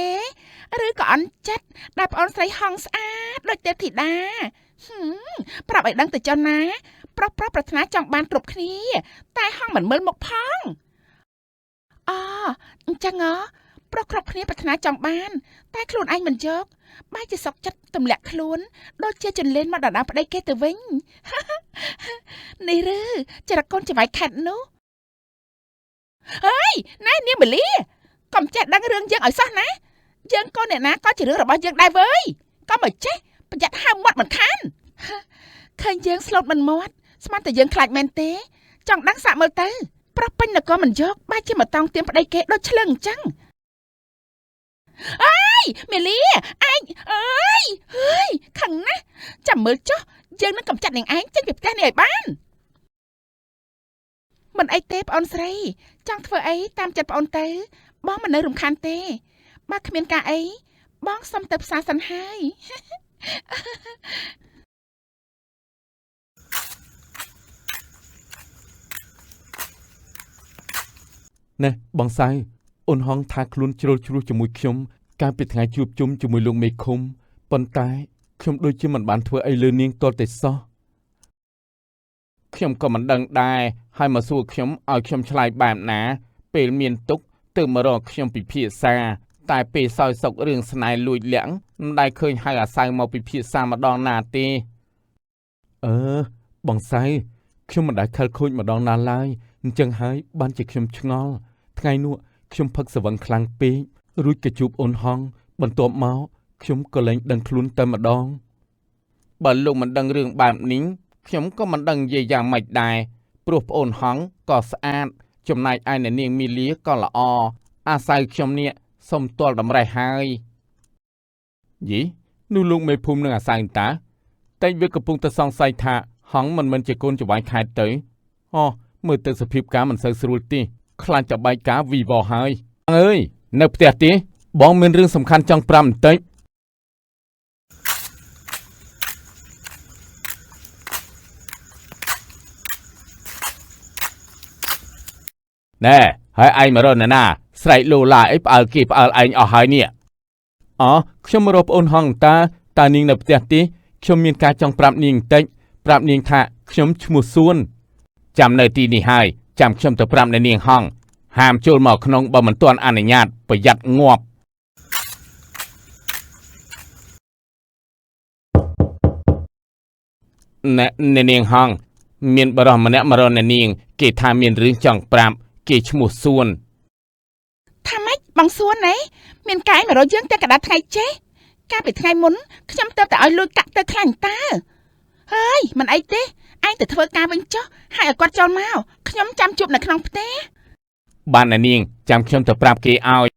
ឬក៏អន់ចិត្តដែលប្អូនស្រីហងស្អាតដូចទេធីតាប្រាប់ឲ្យដឹងទៅចុះណាប្រុសប្រាថ្នាចង់បានគ្រប់គ្នាតែហងមិនមើលមុខផងអូអញ្ចឹងប្រុសគ្រប់គ្នាប្រាថ្នាចង់បានតែខ្លួនឯងមិនយកបែរជាសុកចិត្តទម្លាក់ខ្លួនដូចជាចន្លេនមកដណ្ដើមប្តីគេទៅវិញនេះឬចរិតកូនចៅខេតនោះហើយណែនាងមលីកុំចេះដឹងរឿងយើងឲ្យសោះណាយើងកូនអ្នកណាក៏ជារឿងរបស់យើងដែរវើយកុំឲ្យចេះប្រយ័ត្នហើមមាត់មិនខានឃើញយើងស្លូតមិនមាត់ស្មានតែយើងខ្លាចមែនទេចង់ដឹងសាក់មើលទៅប្រុសពេញនគរមិនយកបែរជាមកតង់ទៀមប្តីគេដូចឆ្លឹងអញ្ចឹងអើយមេលីឯងអើយហើយខឹងណាស់ចាំមើលចុះយើងនឹងកំចាត់នាងឯងចេញពីផ្ទះនេះឲ្យបានមិនអីទេប្អូនស្រីចង់ធ្វើអីតាមចិត្តប្អូនទៅបងមិននៅរំខានទេបើគ្មានការអីបងសុំទៅផ្សារសិនហើយណែបងសៅអូនហងថាខ្លួនជ្រុលជ្រួសជាមួយខ្ញុំកាលពីថ្ងៃជួបជុំជាមួយលោកមេឃុំប៉ុន្តែខ្ញុំដូចជាមិនបានធ្វើអីលើនាងទាល់តែសោះខ្ញុំក៏មិនដឹងដែរហើយមកសួរខ្ញុំឲ្យខ្ញុំឆ្លើយបែបណាពេលមានទុកទៅមករកខ្ញុំពិភាក្សាតែពេលសោយសុករឿងស្នេហ៍លួចលាក់មិនដែលឃើញហៅអាសៅមកពិភាក្សាម្ដងណាទេបងសៅខ្ញុំមិនដែលខិលខូចម្ដងណាឡើយអញ្ចឹងហើយបានជាខ្ញុំឆ្ងល់ថ្ងៃនោះខ្ញុំផឹកស្វឹងខ្លាំងពេករួចក៏ជួបអូនហងបន្ទាប់មកខ្ញុំក៏លែងដឹងខ្លួនតែម្ដងបើលោកមិនដឹងរឿងបែបនេះខ្ញុំក៏មិនដឹងនិយាយយ៉ាងម៉េចដែរព្រោះប្អូនហងក៏ស្អាតចំណែកឯអ្នកនាងមីលាក៏ល្អអាសៅខ្ញុំនេះសុំទាល់តម្រេះហើយយីនោះលោកមេភូមិនឹងអាសៅតាតែវាកំពុងតែសង្ស័យថាហងមិនជាកូនចៅខេតទៅមើលទៅសភាពការមិនសូវស្រួលទេខ្លាចតែបែកការវីវហើយអើយនៅផ្ទះទេបងមានរឿងសំខាន់ចង់ប្រាប់បន្តិចណែហើយឯងមករកណាស្រែកលោឡាអីផ្អើលគេផ្អើលឯងអស់ហើយនេះខ្ញុំមករកប្អូនហងតានាងនៅផ្ទះទេខ្ញុំមានការចង់ប្រាប់នាងបន្តិចប្រាប់នាងថាខ្ញុំឈ្មោះសួនចាំនៅទីនេះហើយចាំខ្ញុំទៅប្រាប់អ្នកនាងហងហាមចូលមកក្នុងបើមិនទាន់អនុញ្ញាតប្រយ័ត្នងាប់អ្នកនាងហងមានបរិះម្នាក់មករកអ្នកនាងគេថាមានរឿងចង់ប្រាប់គេឈ្មោះសួនថាម៉េចបងសួនណែមានកាយមករកយើងតែកណ្ដាលថ្ងៃចេះកាលពីថ្ងៃមុនខ្ញុំទៅតែឲ្យលួចកាក់ទៅខ្លាញ់តើហើយមិនអីទេឯងទៅធ្វើការវិញចុះហើយឲ្យគាត់ចូលមកខ្ញុំចាំជួបនៅក្នុងផ្ទះបានអ្នកនាងចាំខ្ញុំទៅប្រាប់គេឲ្យ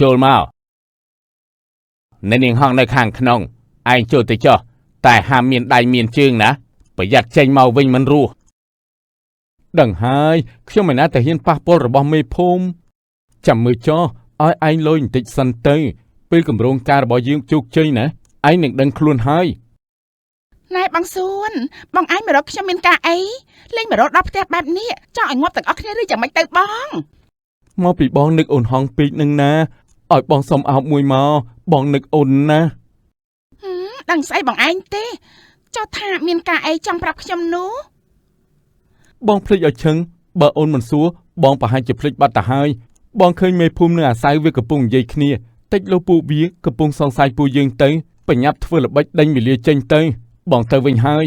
ចូលមកអ្នកនាងហងនៅខាងក្នុងឯងចូលទៅចុះតែហាមមានដៃមានជើងណាប្រយ័ត្នចេញមកវិញមិនរស់ដឹងហើយខ្ញុំមិនណាតែហ៊ានប៉ះពាល់របស់មេភូមិចាំមើលចុះឲ្យឯងលុយបន្តិចសិនទៅពេលគម្រោងការរបស់យើងជោគជ័យណាឯងនឹងដឹងខ្លួនហើយណែបងសួនបងឯងមករកខ្ញុំមានការអីលេងមករកដល់ផ្ទះបែបនេះចង់ឲ្យងាប់ទាំងអស់គ្នាឬយ៉ាងម៉េចទៅបងមកពីបងនឹកអូនហងពេកនឹងណាឲ្យបងសុំអោបមួយមកបងនឹកអូនណាដឹងស្អីបងឯងទេចុះថាមានការអីចង់ប្រាប់ខ្ញុំនោះបងភ្លេចឲ្យឈឹងបើអូនមិនសួរបងប្រហែលជាភ្លេចបាត់ទៅហើយបងឃើញមេភូមិនឹងអាសៅវាកំពុងនិយាយគ្នាតិចលោពួកវាកំពុងសង្ស័យពួកយើងទៅបញ្ញាប់ធ្វើល្បិចដេញវេលាចេញទៅបងទៅវិញហើយ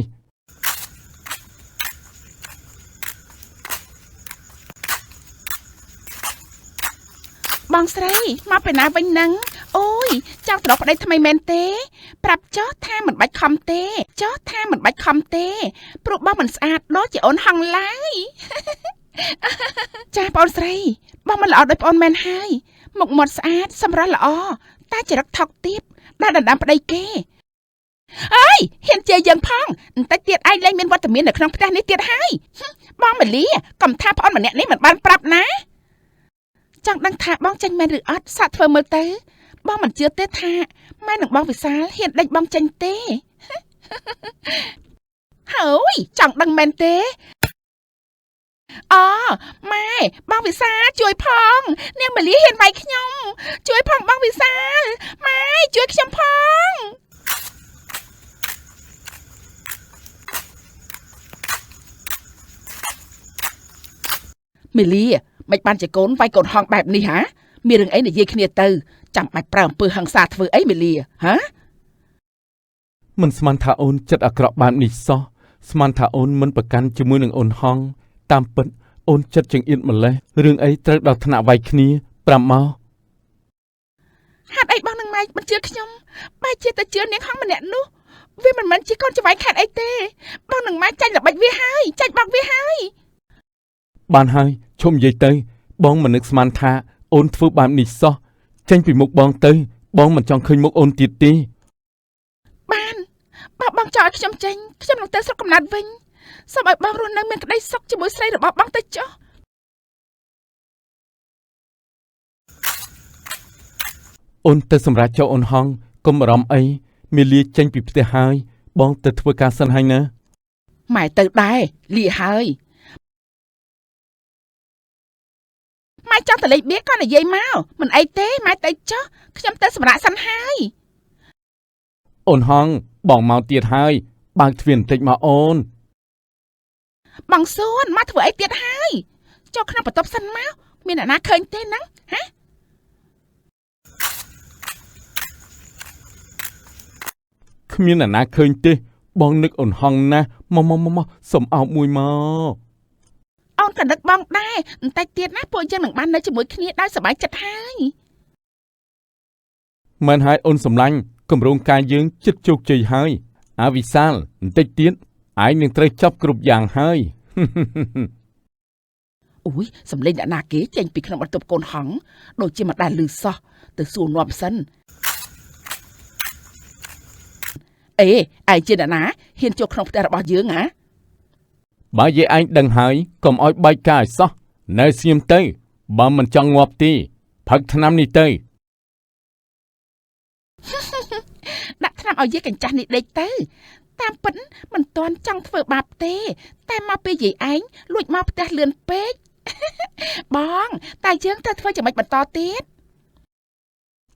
បងស្រីមកពីណាវិញនឹងអូយចង់ទៅរកប្តីថ្មីមែនទេប្រាប់ចុះថាមិនបាច់ខំទេព្រោះបងមិនស្អាតដូចជាអូនហងឡើយចាបងស្រីបងមិនល្អដូចប្អូនមែនហើយ មុខមាត់ស្អាតសម្រស់ល្អតែចរិតថោកទាបដែលដណ្ដើមប្តីគេអើយហ៊ានជេរយើងផងបន្តិចទៀតឯងលែងមានវត្តមាននៅក្នុងផ្ទះនេះទៀតហើយបងមាលីកុំថាប្អូនម្នាក់នេះមិនបានប្រាប់ណាចង់ដឹងថាបងចេញមែនឬអត់សាកធ្វើមើលទៅបងមិនជឿទេថាម៉ែនឹងបងវិសាលហ៊ានដេញបងចេញទេហើយចង់ដឹងមែនទេអូម៉ែបងវិសាលជួយផងនាងមាលីហ៊ានវាយខ្ញុំជួយផងបងវិសាលម៉ែជួយខ្ញុំផងមាលីមិនបានជាកូនវាយកូនហងបែបនេះហ៎មានរឿងអីនិយាយគ្នាទៅចាំបាច់ប្រើអំពើហិង្សាធ្វើអីមាលីហ៎មិនស្មានថាអូនចិត្តអាក្រក់បែបនេះសោះស្មានថាអូនមិនប្រកាន់ជាមួយនឹងអូនហងតាមពិតអូនចិត្តចង្អៀតម្លេះរឿងអីត្រូវដល់ថ្នាក់វាយគ្នាប្រាប់មកហេតុអីបងនឹងម៉ែមិនជឿខ្ញុំបែរជាទៅជឿនាងហងម្នាក់នោះវាមិនមែនជាកូនច្បាយខេតអីទេបងនឹងម៉ែចាញ់ល្បិចវាហើយចាញ់បងវាហើយបានហើយឈុំនិយាយទៅបងមិននឹកស្មានថាអូនធ្វើបែបនេះសោះចេញពីមុខបងទៅបងមិនចង់ឃើញមុខអូនទៀតទេបានបើបងចោលខ្ញុំចេញខ្ញុំនឹងទៅស្រុកកំណើតវិញសូមឲ្យបងរស់នៅមានក្តីសុខជាមួយស្រីរបស់បងទៅចុះអូនទៅសម្រាប់ចុះអូនហងកុំបារម្ភអីមាលាចេញពីផ្ទះហើយបងទៅធ្វើការសិនហើយណាម៉ែទៅដែរលាហើយម៉ែចង់ទៅលេងបៀក៏និយាយមកមិនអីទេម៉ែទៅចុះខ្ញុំទៅសម្រាប់សិនហើយអូនហងបងមកទៀតហើយបើកទ្វារបន្តិចមកអូនបងសួនមកធ្វើអីទៀតហើយចូលក្នុងបន្ទប់សិនមកមានអ្នកណាឃើញទេហ្នឹងហ៎គ្មានអ្នកណាឃើញទេបងនឹកអូនហងណាមកសុំអោបមួយមកអូនក៏នឹកបងដែរបន្តិចទៀតណាពួកយើងនឹងបាននៅជាមួយគ្នាដោយសប្បាយចិត្តហើយមិនហើយអូនសម្លាញ់គម្រោងការយើងជិតជោគជ័យហើយអាវិសាលបន្តិចទៀតឯងនឹងត្រូវចាប់គ្រប់យ៉ាងហើយអូយសំលេងអ្នកណាគេចេញពីក្នុងបន្ទប់កូនហងដូចជាមិនដែលឮសោះទៅសួរនាំសិនអេឯងជាអ្នកណាហ៊ានចូលក្នុងផ្ទះរបស់យើងហ៎បើយាយឯងដឹងហើយកុំឲ្យបែកការឲ្យសោះនៅស្ងៀមទៅបើមិនចង់ងាប់ទេផឹកថ្នាំនេះទៅដាក់ថ្នាំឲ្យយាយកញ្ចាស់នេះដេកទៅតាមពិតមិនទាន់ចង់ធ្វើបាបទេតែមកពេលយាយឯងលួចមកផ្ទះលឿនពេកបងតែយើងត្រូវធ្វើយ៉ាងម៉េចបន្តទៀត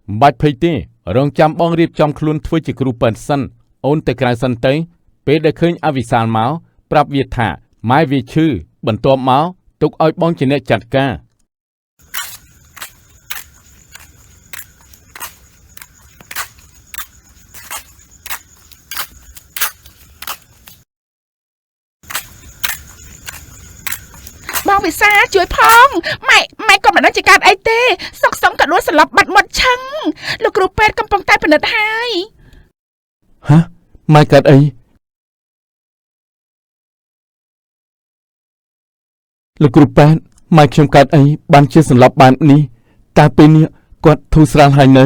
មិនបាច់ភ័យទេរងចាំបងរៀបចំខ្លួនធ្វើជាគ្រូប៉ែនសិនអូនទៅក្រៅសិនទៅពេលដែលឃើញអវិសាលមកប្រាប់វាថាម៉ែវាឈឺបន្ទាប់មកទុកឲ្យបងជាអ្នកចាត់ការបងវិសាជួយផងម៉ែក៏មិនដឹងជាកើតអីទេសុកសុំក៏ដួលស្លាប់បាត់មាត់ឆឹងលោកគ្រូពេទ្យកំពុងតែពិនិត្យហើយហ៎ម៉ែកើតអីលោកគ្រូប៉ែនម៉ែខ្ញុំកើតអីបានជាសន្លប់បែបនេះតែពេលនេះគាត់ធូរស្រាលហើយនៅ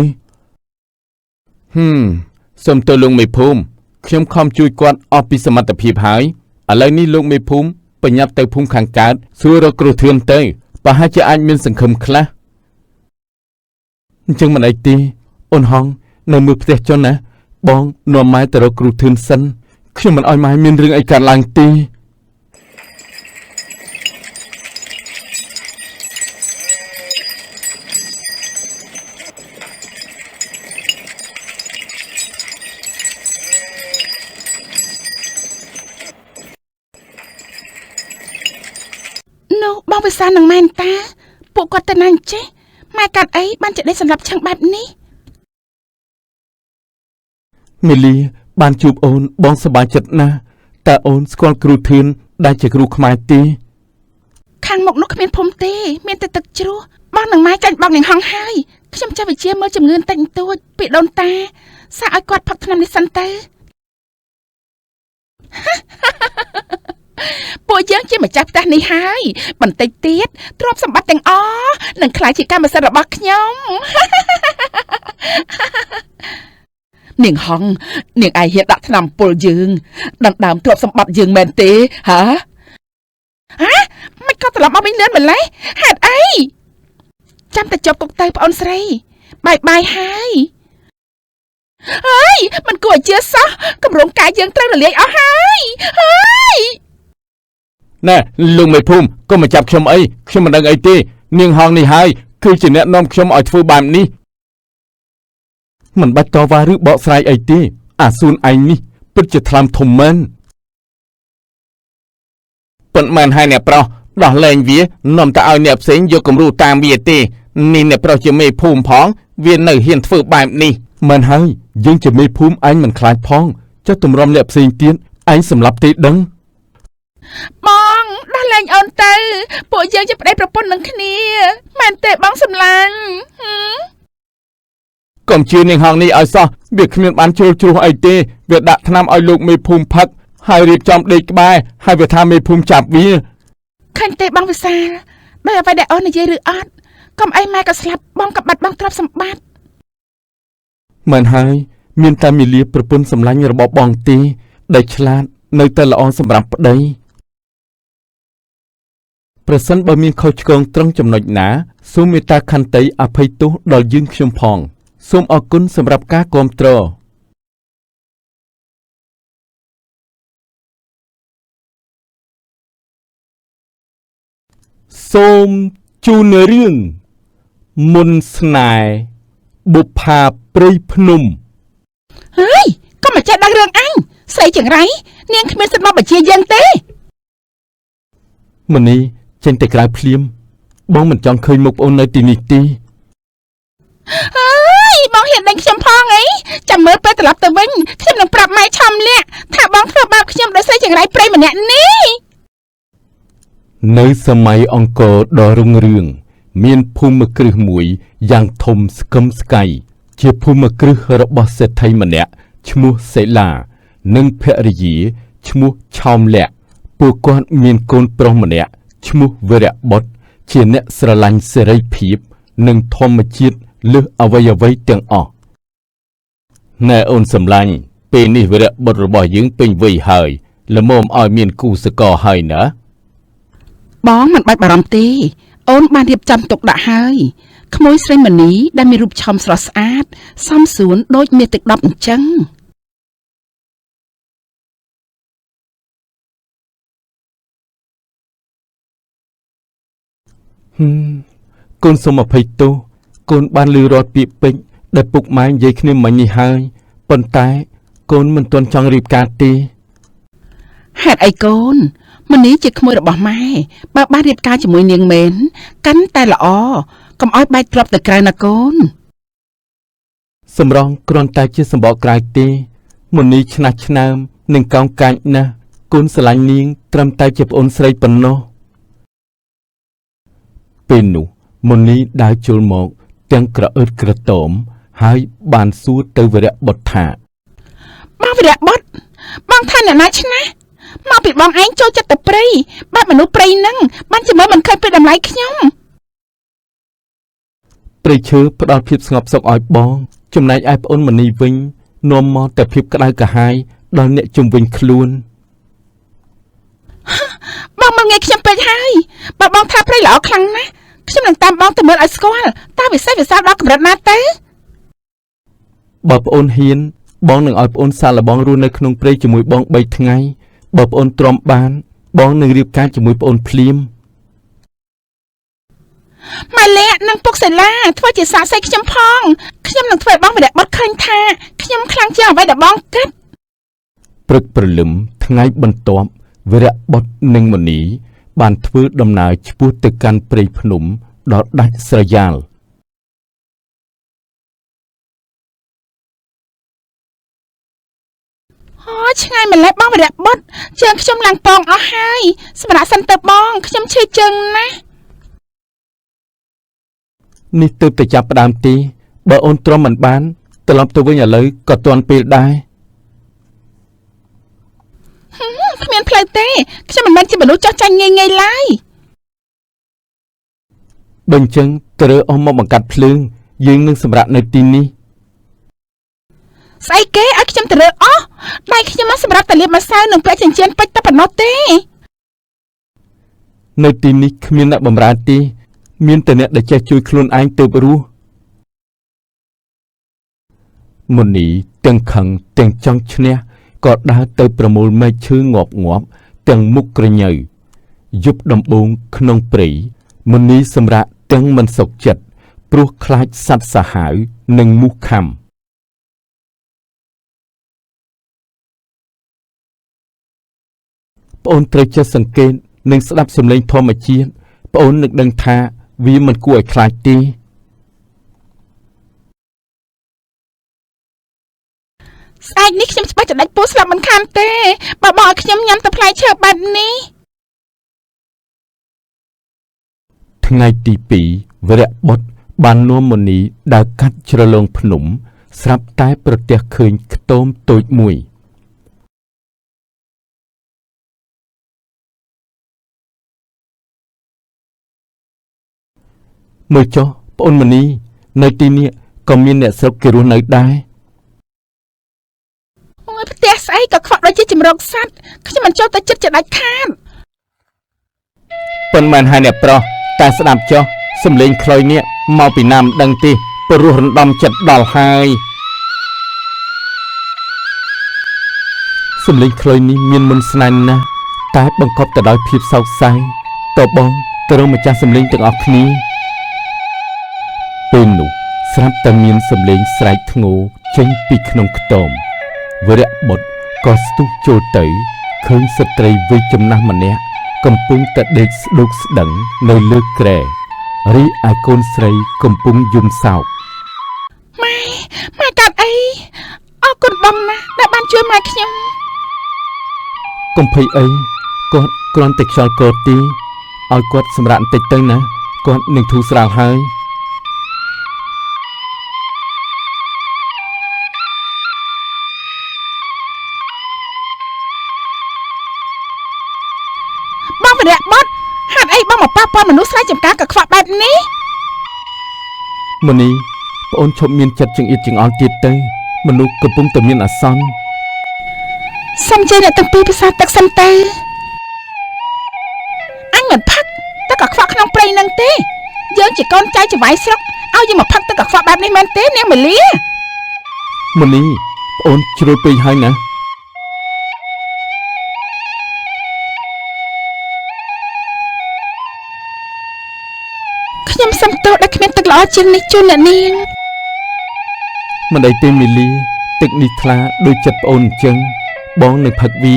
សូមទៅលោកមេភូមិខ្ញុំខំជួយគាត់អស់ពីសមត្ថភាពហើយឥឡូវនេះលោកមេភូមិបញ្ញាប់ទៅភូមិខាងកើតសួររកគ្រូធឿនទៅប្រហែលជាអាចមានសង្ឃឹមខ្លះអញ្ចឹងមិនអីទេអូនហងនៅមើលផ្ទះចុះណាបងនាំម៉ែទៅរកគ្រូធឿនសិនខ្ញុំមិនឲ្យម៉ែមានរឿងអីកើតឡើងទេនោះបងវិសាលនឹងម៉ែនតាពួកគាត់ទៅណាអញ្ចេះម៉ែកាត់អីបានជាដេកសម្រាប់ឆឹងបែបនេះមេលីបានជួបអូនបងសប្បាយចិត្តណាស់តើអូនស្គាល់គ្រូធឿនដែលជាគ្រូខ្មែរទេខាងមុខនោះគ្មានភូមិទេមានតែទឹកជ្រោះបងនឹងម៉ែចាញ់បងនឹងហងហើយខ្ញុំចាំវិជាមើលជំងឺបន្តិចបន្តួចពីដូនតាសាកឲ្យគាត់ផឹកថ្នាំនេះសិនទៅ ពួកយើងជាម្ចាស់ផ្ទះនេះហើយបន្តិចទៀតទ្រព្យសម្បត្តិទាំងអស់នឹងក្លាយជាកម្មសិទ្ធិរបស់ខ្ញុំនាងហងនាងឯងហ៊ានដាក់ថ្នាំពុលយើងដណ្ដើមទ្រព្យសម្បត្តិយើងមែនទេហ៎មិនក៏ត្រឡប់មកវិញលឿនម្ល៉េះហេតុអីចាំតែជាប់គុកទៅប្អូនស្រីបាយហើយអើយមិនគួរឲ្យជឿសោះកម្រងកាយយើងត្រូវរលាយអស់ហើយណែលោកមេភូមិកុំមកចាប់ខ្ញុំអីខ្ញុំមិនដឹងអីទេនាងហងនេះហើយគឺជាអ្នកនាំខ្ញុំឲ្យធ្វើបែបនេះមិនបាច់តវ៉ាឬបកស្រាយអីទេអាស៊ូនឯងនេះពិតជាថ្លើមធំមែនប៉ុន្មានហើយអ្នកប្រុសដោះលែងវានាំតែឲ្យអ្នកផ្សេងយកគំរូតាមវាទេនេះអ្នកប្រុសជាមេភូមិផងវានៅហ៊ានធ្វើបែបនេះមិនហើយយើងជាមេភូមិឯងមិនខ្លាចផងចុះទម្រាំអ្នកផ្សេងទៀតឯងសម្លាប់ទេដឹងបងដោះលែងអូនទៅពួកយើងជាប្តីប្រពន្ធនឹងគ្នាមែនទេបងសម្លាញ់កុំជឿនាងហងនេះឲ្យសោះវាគ្មានបានជ្រុលជ្រោះអីទេវាដាក់ថ្នាំឲ្យលោកមេភូមិផឹកហើយរៀបចំដេកក្បែរហើយវាថាមេភូមិចាប់វាឃើញទេបងវិសាលដោយអ្វីដែលអូននិយាយឬអត់កុំអីម៉ែក៏ស្លាប់បងក៏បាត់បង់ទ្រព្យសម្បត្តិមិនហើយមានតែមីលាប្រពន្ធសម្លាញ់របស់បងទេដែលឆ្លាតនៅតែល្អសម្រាប់ប្តីប្រសិនបើមានខុសឆ្គងត្រង់ចំណុចណាសូមមេត្តាខន្តីអភ័យទោសដល់យើងខ្ញុំផងសូមអរគុណសម្រាប់ការគាំទ្រសូមជូនរឿងមុនស្នេហ៍បុប្ផាព្រៃភ្នំហើយកុំមកចេះដឹងរឿងអញស្អីចង្រៃនាងគ្មានសិទ្ធិមកបញ្ជាយើងទេមនីចេញទៅក្រៅភ្លាមបងមិនចង់ឃើញមុខប្អូននៅទីនេះទេហើយបងហ៊ានដេញខ្ញុំផងអីចាំមើលពេលត្រឡប់ទៅវិញខ្ញុំនឹងប្រាប់ម៉ែឆំលាក់ថាបងធ្វើបាបខ្ញុំដោយសារចង្រៃព្រៃម្នាក់នេះនៅសម័យអង្គរដ៏រុងរឿងមានភូមិគ្រឹះមួយយ៉ាងធំស្កឹមស្កៃជាភូមិគ្រឹះរបស់សេដ្ឋីម្នាក់ឈ្មោះសេឡានិងភរិយាឈ្មោះឆោមលាក់ពួកគាត់មានកូនប្រុសម្នាក់ឈ្មោះវរៈបុត្រជាអ្នកស្រឡាញ់សេរីភាពនិងធម្មជាតិលើសអ្វីទាំងអស់ណែអូនសម្លាញ់ពេលនេះវរៈបុត្ររបស់យើងពេញវ័យហើយល្មមឲ្យមានគូសកលហើយណាបងមិនបាច់បារម្ភទេអូនបានរៀបចំទុកដាក់ហើយក្មួយស្រីមនីដែលមានរូបឆោមស្រស់ស្អាតសមសួនដូចមាសទឹកដប់អញ្ចឹងកូនសូមអភ័យទោសកូនបានលឺរាល់ពាក្យពេចន៍ដែលពុកម៉ែនិយាយគ្នាមិញនេះហើយប៉ុន្តែកូនមិនទាន់ចង់រៀបការទេហេតុអីកូនមនីជាក្មួយរបស់ម៉ែបើបានរៀបការជាមួយនាងមែនកាន់តែល្អកុំឲ្យបែកទ្រព្យទៅក្រៅណាកូនសម្រងគ្រាន់តែជាសម្បកក្រៅទេមនីឆ្នះឆ្នើមនិងកោងកាច់ណាស់កូនស្រឡាញ់នាងត្រឹមតែជាប្អូនស្រីប៉ុណ្ណោះពេលនោះមនីដើរចូលមកទាំងក្រអឺតក្រទមហើយបានសួរទៅវរៈបុត្រថាបងវរៈបុត្របងថាអ្នកណាឆ្នះមកពីបងឯងចូលចិត្តតែព្រៃបែបមនុស្សព្រៃនឹងបានជាមើលមិនឃើញពីតម្លៃខ្ញុំព្រៃឈើផ្ដល់ភាពស្ងប់សុខឲ្យបងចំណែកឯប្អូនមនីវិញនាំមកតែភាពក្តៅក្រហាយដល់អ្នកជុំវិញខ្លួនបងមកងាយខ្ញុំពេកហើយបើបងថាព្រៃល្អខ្លាំងណាស់ខ្ញុំនឹងតាមបងទៅមើលឲ្យស្គាល់តើវិសេសវិសាលដល់កម្រិតណាទៅបើប្អូនហ៊ានបងនឹងឲ្យប្អូនសាឡបងរស់នៅក្នុងព្រៃជាមួយបង3ថ្ងៃបើប្អូនទ្រាំបានបងនឹងរៀបការជាមួយប្អូនភ្លាមម៉ែលាក់នឹងពុកសេឡាធ្វើជាសាកសីខ្ញុំផងខ្ញុំនឹងធ្វើឲ្យបងវរៈបុត្រឃើញថាខ្ញុំខ្លាំងជាងអ្វីដែលបងគិតព្រឹកព្រលឹមថ្ងៃបន្ទាប់វរៈបុត្រនិងមនីបានធ្វើដំណើរឆ្ពោះទៅកាន់ព្រៃភ្នំដល់ដាច់ស្រយាលអូឆ្ងាយម្ល៉េះបងវរៈបុត្រជើងខ្ញុំឡើងពងអស់ហើយសម្រាប់សិនទៅបងខ្ញុំឈឺជើងណាស់នេះទើបតែចាប់ផ្ដើមទេបើអូនទ្រាំមិនបានត្រឡប់ទៅវិញឥឡូវក៏ទាន់ពេលដែរ គ្មានផ្លូវទេខ្ញុំមិនមែនជាមនុស្សចោះចាញ់ងាយងាយឡើយ បើអញ្ចឹងត្រូវអស់មកបង្កាត់ភ្លើងយើងនឹងសម្រាប់នៅទីនេះ ស្អីគេឲ្យខ្ញុំទៅរើអស់ដៃខ្ញុំមកសម្រាប់តែលាបម្សៅនិងពាក់ចិញ្ចៀនពេជ្រតែប៉ុណ្ណោះទេ នៅទីនេះគ្មានអ្នកបម្រើទេមានតែអ្នកដែលចេះជួយខ្លួនឯងទើបរស់មុនីទាំងខឹងទាំងចង់ឈ្នះក៏ដើរទៅប្រមូលមែកឈើងាប់ទាំងមុខក្រញើយប់ដំបូងក្នុងព្រៃមុនីសម្រាប់ទាំងមិនសុខចិត្តព្រោះខ្លាចសត្វសាហាវនិងមូសខាំប្អូនត្រូវចេះសង្កេតនិងស្ដាប់សំឡេងធម្មជាតិប្អូននឹងដឹងថាវាមិនគួរឲ្យខ្លាចទេ ស្អែកនេះខ្ញុំច្បាស់จะដាច់ពោះស្លាប់មិនខានទេបើបងឲ្យខ្ញុំញ៉ាំតែផ្លែឈើបែបនេះ ថ្ងៃទី 2 វរៈបុត្របាននាំមុនីដើរកាត់ជ្រលងភ្នំស្រាប់តែប្រទះឃើញខ្ទមតូចមួយមើលចុះប្អូនមុនីនៅទីនេះក៏មានអ្នកស្រុកគេរស់នៅដែរ អូយផ្ទះស្អីក៏ខ្វក់ដូចជាចម្រោកសត្វខ្ញុំមិនចូលទៅចិត្តจะដាច់ខាត ប៉ុន្មានហើយអ្នកប្រុសតែស្ដាប់ចុះសំលេងខ្លុយនេះមកពីណាមិនដឹងទេព្រោះរំដំចិត្តដល់ហើយសំលេងខ្លុយនេះមានមុនស្នេហ៍ណាស់តែបង្កប់ទៅដោយភាពសោកសៅតបងទៅរកម្ចាស់សំលេងទាំងអស់គ្នាពេលនោះស្រាប់តែមានសំលេងស្រែកធ្ងោចេញពីក្នុងខ្ទមវរៈបុត្រក៏ស្ទុះចូលទៅឃើញស្ត្រីវ័យចំណាស់ម្នាក់កំពុងតែដេកស្ដុកស្ដឹងនៅលើគ្រែរីឯកូនស្រីកំពុងយំសោក ម៉ែកាត់អីអរគុណបងណាស់ដែលបានជួយម៉ែខ្ញុំ កុំភ័យអីគាត់គ្រាន់តែខ្យល់កោតទីឲ្យគាត់សម្រាកបន្តិចទៅណាគាត់នឹងធូរស្រាលហើយ បងវរៈបុត្រហេតុអីបងមកប៉ះពាល់មនុស្សស្រែចម្ការក៏ខ្វក់បែបនេះ មុនីប្អូនឈប់មានចិត្តចង្អៀតចង្អល់ទៀតទៅមនុស្សកំពុងតែមានអាសន្ន សុំជើញអ្នកទាំងពីរពិសាទឹកសិនទៅអញមិនផឹកទឹកកខ្វក់ក្នុងព្រៃនឹងទេយើងជាកូនចៅចៅវាយស្រុកឲ្យយើងមកផឹកទឹកកខ្វក់បែបនេះមែនទេនាងមាលា មុនីប្អូនជ្រុលពេកហើយណា ខ្ញុំសុំទោសដែលគ្មានទឹកល្អជាងនេះជូនអ្នកនាង មិនអីទេមីលីទឹកនេះថ្លាដូចចិត្តប្អូនអញ្ចឹងបងនឹងផឹកវា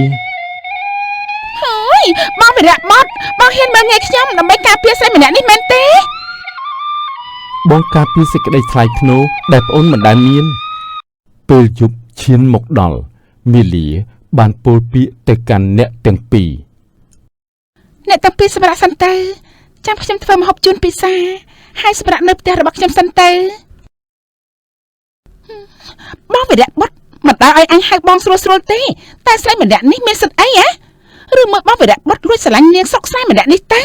ហើយបងវរៈបុត្របងហ៊ានមើលងាយខ្ញុំដើម្បីការពារស្រីម្នាក់នេះមែនទេ បងការពារសេចក្តីថ្លៃថ្នូរដែលប្អូនមិនដែលមានពេលយប់ឈានមកដល់មីលីបានពោលពាក្យទៅកាន់អ្នកទាំងពីរ អ្នកទាំងពីរសម្រាប់សិនទៅចាំខ្ញុំធ្វើម្ហូបជូនពិសាហើយសម្រាប់នៅផ្ទះរបស់ខ្ញុំសិនទៅបងវរៈបុត្រមិនដើរឲ្យអញហៅបងស្រួលទេតែស្រីម្នាក់នេះមានសិទ្ធអីហ៎ឬមើលបងវរៈបុត្រលួចស្រឡាញ់នាងសុកស្រីម្នាក់នេះតើ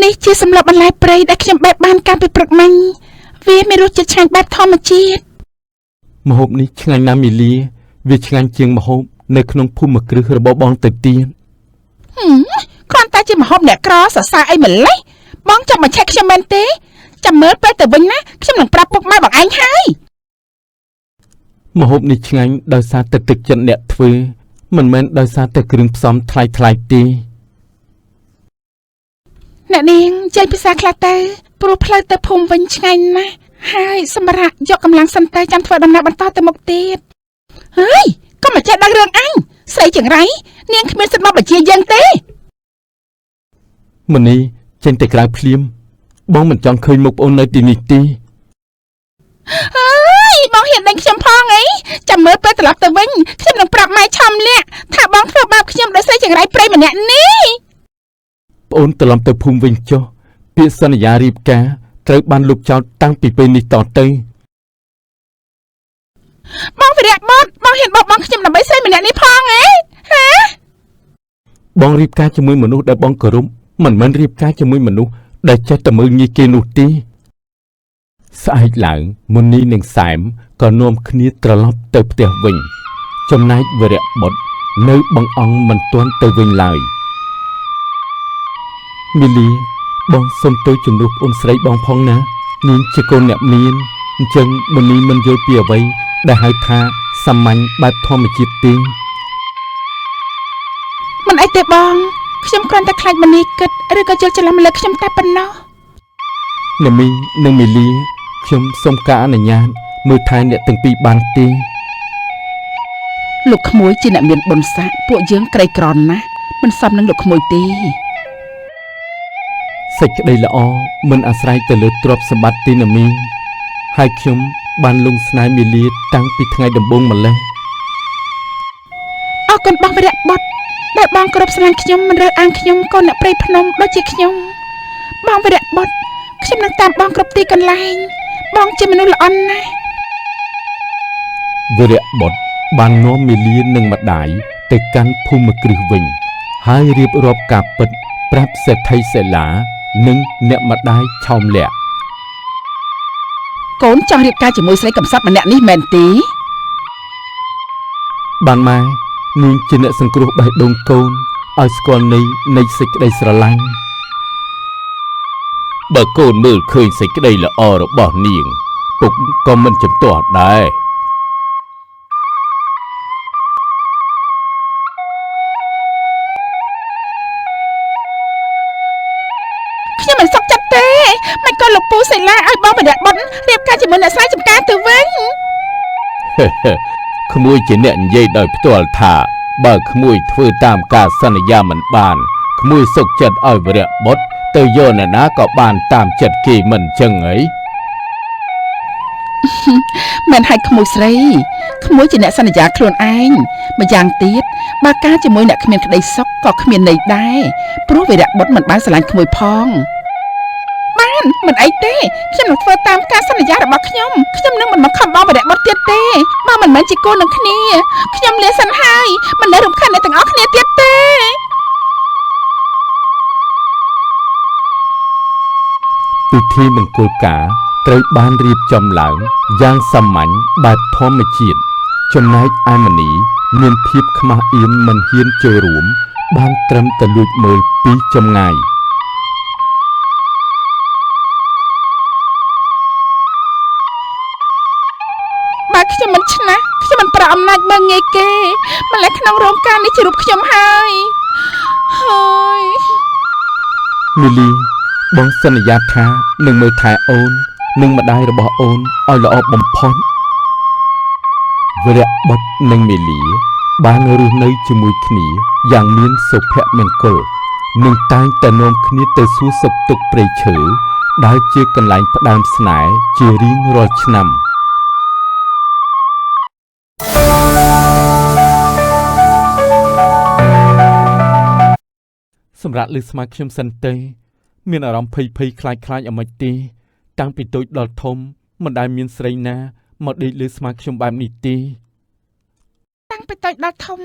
នេះជាសម្លបន្លែព្រៃដែលខ្ញុំបេះបានកាលពីព្រឹកមិញវាមានរសជាតិឆ្ងាញ់បែបធម្មជាតិ ម្ហូបនេះឆ្ងាញ់ណាស់មីលីវាឆ្ងាញ់ជាងម្ហូបនៅក្នុងភូមិគ្រឹះរបស់បងទៅទៀត គ្រាន់តែជាម្ហូបអ្នកក្រសរសើរអីម្លេះបងចាំមកឆែកខ្ញុំមែនទេចាំមើលពេលទៅវិញណាខ្ញុំនឹងប្រាប់ពុកម៉ែបងឯងហើយ ម្ហូបនេះឆ្ងាញ់ដោយសារតែទឹកចិត្តអ្នកធ្វើមិនមែនដោយសារតែគ្រឿងផ្សំថ្លៃទេ អ្នកនាងចេញភាសាខ្លះទៅព្រោះផ្លូវទៅភូមិវិញឆ្ងាញ់ណាស់ហើយសម្រាប់យកកម្លាំងសិនទៅចាំធ្វើដំណើរបន្តទៅមុខទៀតហើយកុំមកចេះដឹងរឿងអញស្រីចង្រៃនាងគ្មានសិទ្ធិមកបញ្ជាយើងទេ មុនីចេញទៅក្រៅភ្លាមបងមិនចង់ឃើញមុខប្អូននៅទីនេះទេ ហើយបងហ៊ានដេញខ្ញុំផងអីចាំមើលពេលត្រឡប់ទៅវិញខ្ញុំនឹងប្រាប់ម៉ែឆំលាក់ថាបងធ្វើបាបខ្ញុំដោយស្រីចង្រៃព្រៃម្នាក់នេះ ប្អូនត្រឡប់ទៅភូមិវិញចុះពាក្យសន្យារៀបការត្រូវបានលុបចោលតាំងពីពេលនេះតទៅ បងវរៈបុត្របងហ៊ានបោកបង់ខ្ញុំដើម្បីស្រីម្នាក់នេះផងអី បងរៀបការជាមួយមនុស្សដែលបងគោរពមិនមែនរៀបការជាមួយមនុស្សដែលចេះតែមើលងាយគេនោះទេស្អែកឡើងមុនីនិងសែមក៏នាំគ្នាត្រឡប់ទៅផ្ទះវិញចំណែកវរៈបុត្រនៅបង្អង់មិនទាន់ទៅវិញឡើយមីលីបងសុំទៅជំនួសប្អូនស្រីបងផងណានាងជាកូនអ្នកមានអញ្ចឹងមុនីមិនយល់ពីអ្វីដែលហៅថាសាមញ្ញបែបធម្មជាតិទេមិនអីទេបងខ្ញុំគ្រាន់តែខ្លាចមនីគិតឬក៏យល់ច្រឡំលើខ្ញុំតែប៉ុណ្ណោះណាមីងនិងមីលីខ្ញុំសូមការអនុញ្ញាតមើលថែអ្នកទាំងពីរបានទេលោកក្មួយជាអ្នកមានបុណ្យស័ក្តិពួកយើងក្រីក្រណាស់មិនសមនឹងលោកក្មួយទេសេចក្តីល្អមិនអាស្រ័យទៅលើទ្រព្យសម្បត្តិទេណាមីងហើយខ្ញុំបានលងស្នេហ៍មីលីតាំងពីថ្ងៃដំបូងម្លេះអរគុណបងវរៈបុត្រដែលបងគោរពស្រឡាញ់ខ្ញុំមិនរើសអើងខ្ញុំកូនអ្នកព្រៃភ្នំដូចជាខ្ញុំបងវរៈបុត្រខ្ញុំនឹងតាមបងគ្រប់ទីកន្លែងបងជាមនុស្សល្អណាស់វរៈបុត្របាននាំមីលីនិងម្ដាយទៅកាន់ភូមិគ្រឹះវិញហើយរៀបរាប់ការពិតប្រាប់សេដ្ឋីសេឡានិងអ្នកម្ដាយឆោមលាក់កូនចង់រៀបការជាមួយស្រីកំសត់ម្នាក់នេះមែនទេបានម៉ែនាងជាអ្នកសង្គ្រោះបេះដូងកូនឲ្យស្គាល់នៃសេចក្តីស្រឡាញ់បើកូនមើលឃើញសេចក្តីល្អរបស់នាងពុកក៏មិនជំទាស់ដែរខ្ញុំមិនសុខចិត្តទេមិនក៏លោកពូសេឡាឲ្យបងវរៈបុត្ររៀបការជាមួយអ្នកស្រីចំការទៅវិញក្មួយជាអ្នកនិយាយដោយផ្ទាល់ថាបើក្មួយធ្វើតាមការសន្យាមិនបានក្មួយសុខចិត្តឲ្យវរៈបុត្រទៅយកអ្នកណាក៏បានតាមចិត្តគេមិនចឹងអីមិនឲ្យក្មួយស្រីក្មួយជាអ្នកសន្យាខ្លួនឯងម្យ៉ាងទៀតបើការជាមួយអ្នកគ្មានក្តីសុខក៏គ្មានន័យដែរព្រោះវរៈបុត្រមិនបានស្រឡាញ់ក្មួយផងបានមិនអីទេខ្ញុំនឹងធ្វើតាមការសន្យារបស់ខ្ញុំនឹងមិនមកខំបងវរៈបុត្រទៀតទេបើមិនមែនជាកូននឹងគ្នាខ្ញុំលាសិនហើយមិននៅរំខានអ្នកទាំងអស់គ្នាទៀតទេពិធីមង្គលការត្រូវបានរៀបចំឡើងយ៉ាងសាមញ្ញបែបធម្មជាតិចំណែកឯមនីមានភាពខ្មាស់អៀនមិនហ៊ានចូលរួមបានត្រឹមតែលួចមើលពីចម្ងាយបើខ្ញុំមិនឆ្នះខ្ញុំមិនប្រអំណាចមើងងាយគេម្ល៉េះក្នុងរោងការនេះជារូបខ្ញុំហើយមីលីបងសន្យាថានឹងមើលថែអូននិងម្ដាយរបស់អូនឲ្យល្អបំផុតវរៈបុត្រនិងមីលីបានរស់នៅជាមួយគ្នាយ៉ាងមានសុភមង្គលនិងតែងតែនាំគ្នាទៅសួរសុខទុក្ខព្រៃឈើដែលជាកន្លែងផ្ដើមស្នេហ៍ជារៀងរាល់ឆ្នាំសម្រាប់លើស្មាខ្ញុំសិនទេមានអារម្មណ៍ភ័យខ្លាចអ្ហ្មិចទេតាំងពីតូចដល់ធំមិនដែលមានស្រីណាមកដេកលើស្មាខ្ញុំបែបនេះទេតាំងពីតូចដល់ធំ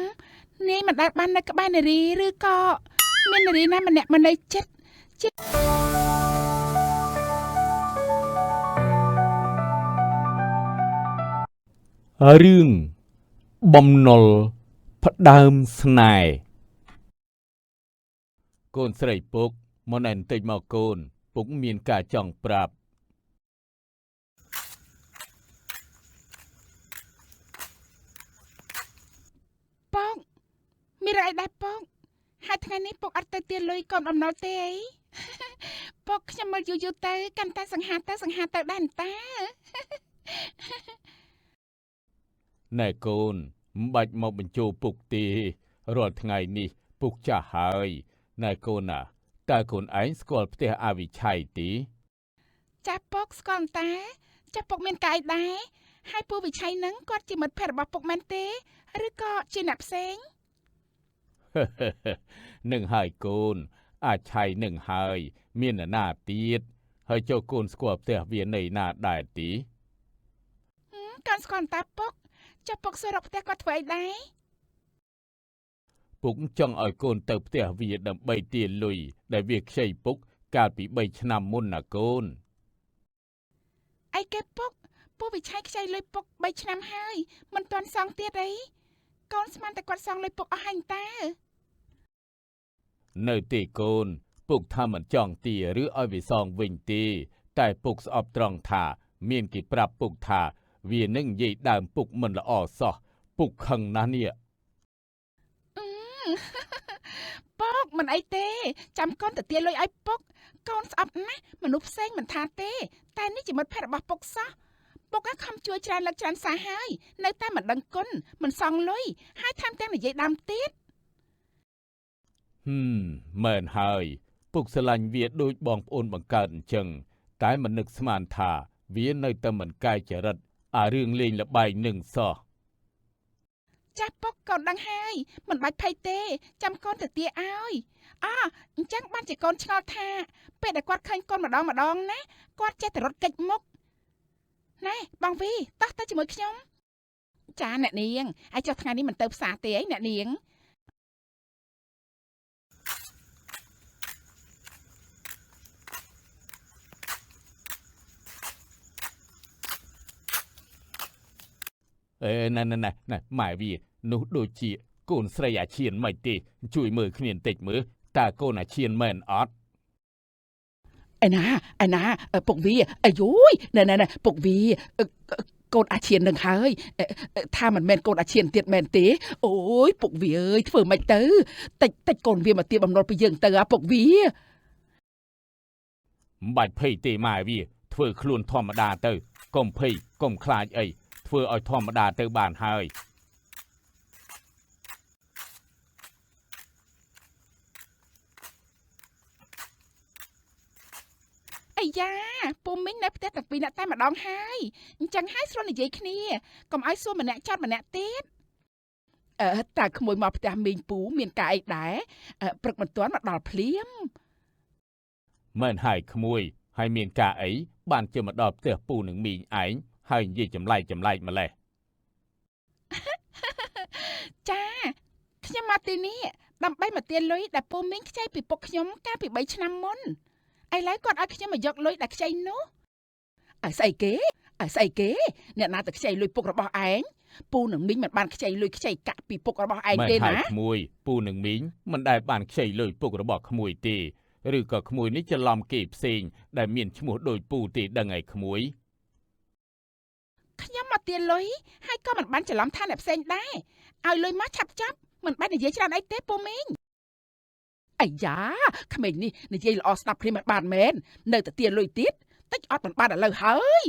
នាយមិនដែលបាននៅក្បែរនារីឬក៏មាននារីណាម្នាក់មកនៅចិត្តរឿងបំណុលផ្ដើមស្នេហ៍កូនស្រីពុកមកណែបន្តិចមកកូនពុកមានការចង់ប្រាប់ពុកមានអីដែរពុកហើយថ្ងៃនេះពុកអត់ទៅទាលុយកូនអំណុលទេអីពុកខ្ញុំមើលយូរទៅកាន់តែសង្ហាទៅដែរតាណែកូនមិនបាច់មកបញ្ជោពុកទេរាល់ថ្ងៃនេះពុកចាស់ហើយណែកូនណាតើកូនឯងស្គាល់ផ្ទះអវិឆ័យទេចាស់ពុកស្គាល់តែចាស់ពុកមានកាយដែរហើយពូវិឆ័យនឹងគាត់ជាមិត្តភក្តិរបស់ពុកមែនទេឬក៏ជាអ្នកផ្សេងនឹងហើយកូនអាចឆៃនឹងហើយមាននរណាទៀតហើយចូលកូនស្គាល់ផ្ទះវានៅណាដែរទីកាន់ស្គាល់តែពុកចាស់ពុកសួររកផ្ទះគាត់ធ្វើអីដែរ ពុកចង់ឲ្យកូនទៅផ្ទះវាដើម្បីទារលុយដែលវាខ្ចីពុកកាលពី3ឆ្នាំមុនណាកូន អីគេពុកវិឆ័យខ្ចីលុយពុក3ឆ្នាំហើយមិនទាន់សងទៀតអីកូនស្មានតែគាត់សងលុយពុកអស់ហើយតា នៅទេកូនពុកថាមិនចង់ទារឬឲ្យវាសងវិញទេតែពុកស្អប់ត្រង់ថាមានគេប្រាប់ពុកថាវានឹងនិយាយដើមពុកមិនល្អសោះពុកខឹងណាស់នេះ ពុកមិនអីទេចាំកូនទៅទារលុយឲ្យពុកកូនស្អប់ណាស់មនុស្សផ្សេងមិនថាទេតែនេះជាមិត្តភក្តិរបស់ពុកសោះពុកក៏ខំជួយច្រើនលើកច្រើនសារហើយនៅតែមិនដឹងគុណមិនសងលុយហើយថែមទាំងនិយាយដើមទៀត មែនហើយពុកស្រឡាញ់វាដូចបងប្អូនបង្កើតអញ្ចឹងតែមិននឹកស្មានថាវានៅតែមិនកែចរិតអារឿងលេងល្បែងនឹងសោះ ចាស់ពុកកូនដឹងហើយមិនបាច់ភ័យទេចាំកូនទៅទាឲ្យអញ្ចឹងបានជាកូនឆ្ងល់ថាពេលដែលគាត់ឃើញកូនម្ដងណាគាត់ចេះតែរត់គេចមុខណែបងវីតោះទៅជាមួយខ្ញុំចាអ្នកនាងអាចចុះថ្ងៃនេះមិនទៅផ្សារទេអីអ្នកនាង ណែម៉ែវានោះដូចជាកូនស្រីអាឈានមិនទេជួយមើលគ្នាបន្តិចមើលតើកូនអាឈានមែនអត់ ឯណាពុកវីអាយយណែពុកវីកូនអាឈាននឹងហើយថាមិនមែនកូនអាឈានទៀតមែនទេអូយពុកវីអើយធ្វើម៉េចទៅតិចកូនវាមកទាបំណុលពីយើងទៅពុកវី មិនបាច់ភ័យទេម៉ែវាធ្វើខ្លួនធម្មតាទៅកុំភ័យកុំខ្លាចអីធ្វើឲ្យធម្មតាទៅបានហើយ អាយ៉ាពូមីងនៅផ្ទះតាពីរអ្នកតែម្ដងហើយអញ្ចឹងហើយស្រួលនិយាយគ្នាកុំឲ្យសួរម្នាក់ចោតម្នាក់ទៀតតែក្មួយមកផ្ទះមីងពូមានការអីដែរព្រឹកមិនទាន់មកដល់ភ្លាម មែនហើយក្មួយហើយមានការអីបានជាមកដល់ផ្ទះពូនឹងមីងឯងហើយនិយាយចម្លែកម្លេះ ចាខ្ញុំមកទីនេះដើម្បីមកទារលុយដែលពូមីងខ្ចីពីពុកខ្ញុំកាលពី3ឆ្នាំមុនឥឡូវគាត់ឲ្យខ្ញុំមកយកលុយដែលខ្ចីនោះស្អីគេអ្នកណាទៅខ្ចីលុយពុករបស់ឯងពូនឹងមីងមិនបានខ្ចីលុយខ្ចីកាក់ពីពុករបស់ឯងទេណា ក្មួយពូនឹងមីងមិនដែលបានខ្ចីលុយពុករបស់ក្មួយទេឬក៏ក្មួយនេះច្រឡំគេផ្សេងដែលមានឈ្មោះដូចពូទេដឹងឯក្មួយ ខ្ញុំមកទារលុយហើយក៏មិនបានច្រឡំថាអ្នកផ្សេងដែរឲ្យលុយមកឆាប់ចាប់មិនបាននិយាយច្រើនអីទេពូមីងអាយ៉ាក្មេងនេះនិយាយល្អស្ដាប់ព្រាមមិនបានមែននៅតែទារលុយទៀតតិចអត់មិនបានឥឡូវហើយ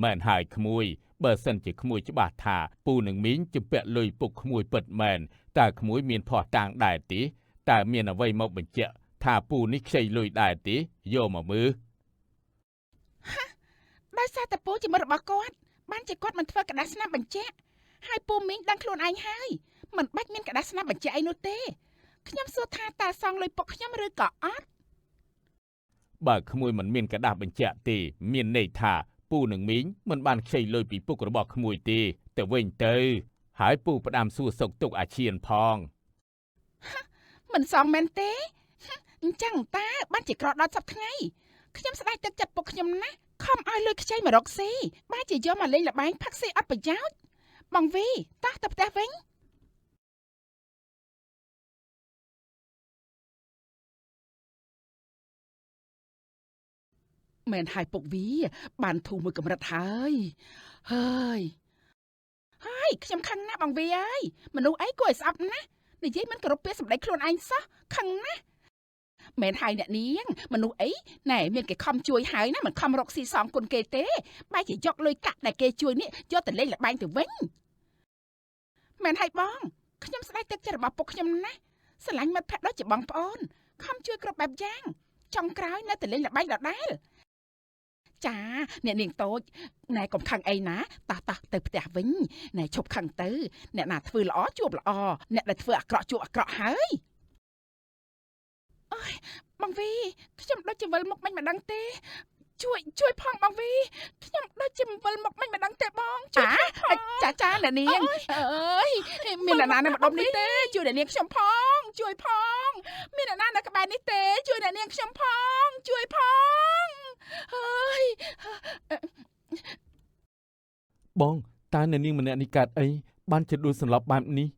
មែនហើយក្មួយបើសិនជាក្មួយច្បាស់ថាពូនឹងមីងជំពាក់លុយពុកក្មួយពិតមែនតើក្មួយមានភ័ស្តុតាងដែរទេតើមានអ្វីមកបញ្ជាក់ថាពូនេះខ្ចីលុយដែរទេយកមកមើល ដោយសារតែពូជាមិត្តរបស់គាត់បានជាគាត់មិនធ្វើกระดาษស្នាមបញ្ជាក់ហើយពូមីងដឹងខ្លួនឯងហើយមិនបាច់មានកระดาษស្នាមបញ្ជាក់អីនោះទេខ្ញុំសួរថាតើសងលុយពុកខ្ញុំឬក៏អត់ បើក្មួយមិនមានកระดาษបញ្ជាក់ទេមានន័យថាពូនឹងមីងមិនបានខ្ចីលុយពីពុករបស់ក្មួយទេទៅវិញទៅហើយពូផ្ដាំសួរសុខទុក្ខអាឈានផង មិនសងមែនទេអញ្ចឹងតាបានជាក្រដល់សប្តាហ៍ថ្ងៃខ្ញុំស្ដាយទឹកចិត្តពុកខ្ញុំណាស់ខំឲ្យលុយខ្ចីមករកស៊ីបែរជាយកមកលេងល្បែងផឹកស៊ីអត់ប្រយោជន៍បងវីតោះទៅផ្ទះវិញ មែនហើយពុកវីបានធូរមួយកម្រិតហើយខ្ញុំខឹងណាស់បងវីអើយមនុស្សអីគួរឲ្យស្អប់ណាស់និយាយមិនគោរពពាក្យសម្ដីខ្លួនឯងសោះខឹងណាស់មែនហើយអ្នកនាងមនុស្សអីណែមានគេខំជួយហើយណាមិនខំរកស៊ីសងគុណគេទេបែរជាយកលុយកាក់ដែលគេជួយនេះយកទៅលេងល្បែងទៅវិញមែនហើយបងខ្ញុំស្ដាយទឹកចិត្តរបស់ពុកខ្ញុំណាស់ស្រឡាញ់មិត្តភក្តិដូចជាបងប្អូនខំជួយគ្រប់បែបយ៉ាងចុងក្រោយនៅតែលេងល្បែងដដែលចាអ្នកនាងតូចណែកុំខឹងអីណាតោះទៅផ្ទះវិញណែឈប់ខឹងទៅអ្នកណាធ្វើល្អជួបល្អអ្នកដែលធ្វើអាក្រក់ជួបអាក្រក់ហើយអើយបងវីខ្ញុំដូចជាវិលមុខមិនដឹងទេជួយផងបងវីខ្ញុំដូច chim vân một mình mà đăng tệ bong cha nè niên ơi miền nà này mà đông ní tê chui nè niên chấm phong chui phong miền nà này các bạn ní tê chui nè niên chấm phong chui phong ơi បងតើអ្នកនាងម្នាក់នេះកើតអីបានជាដួលសន្លប់បែបនេះ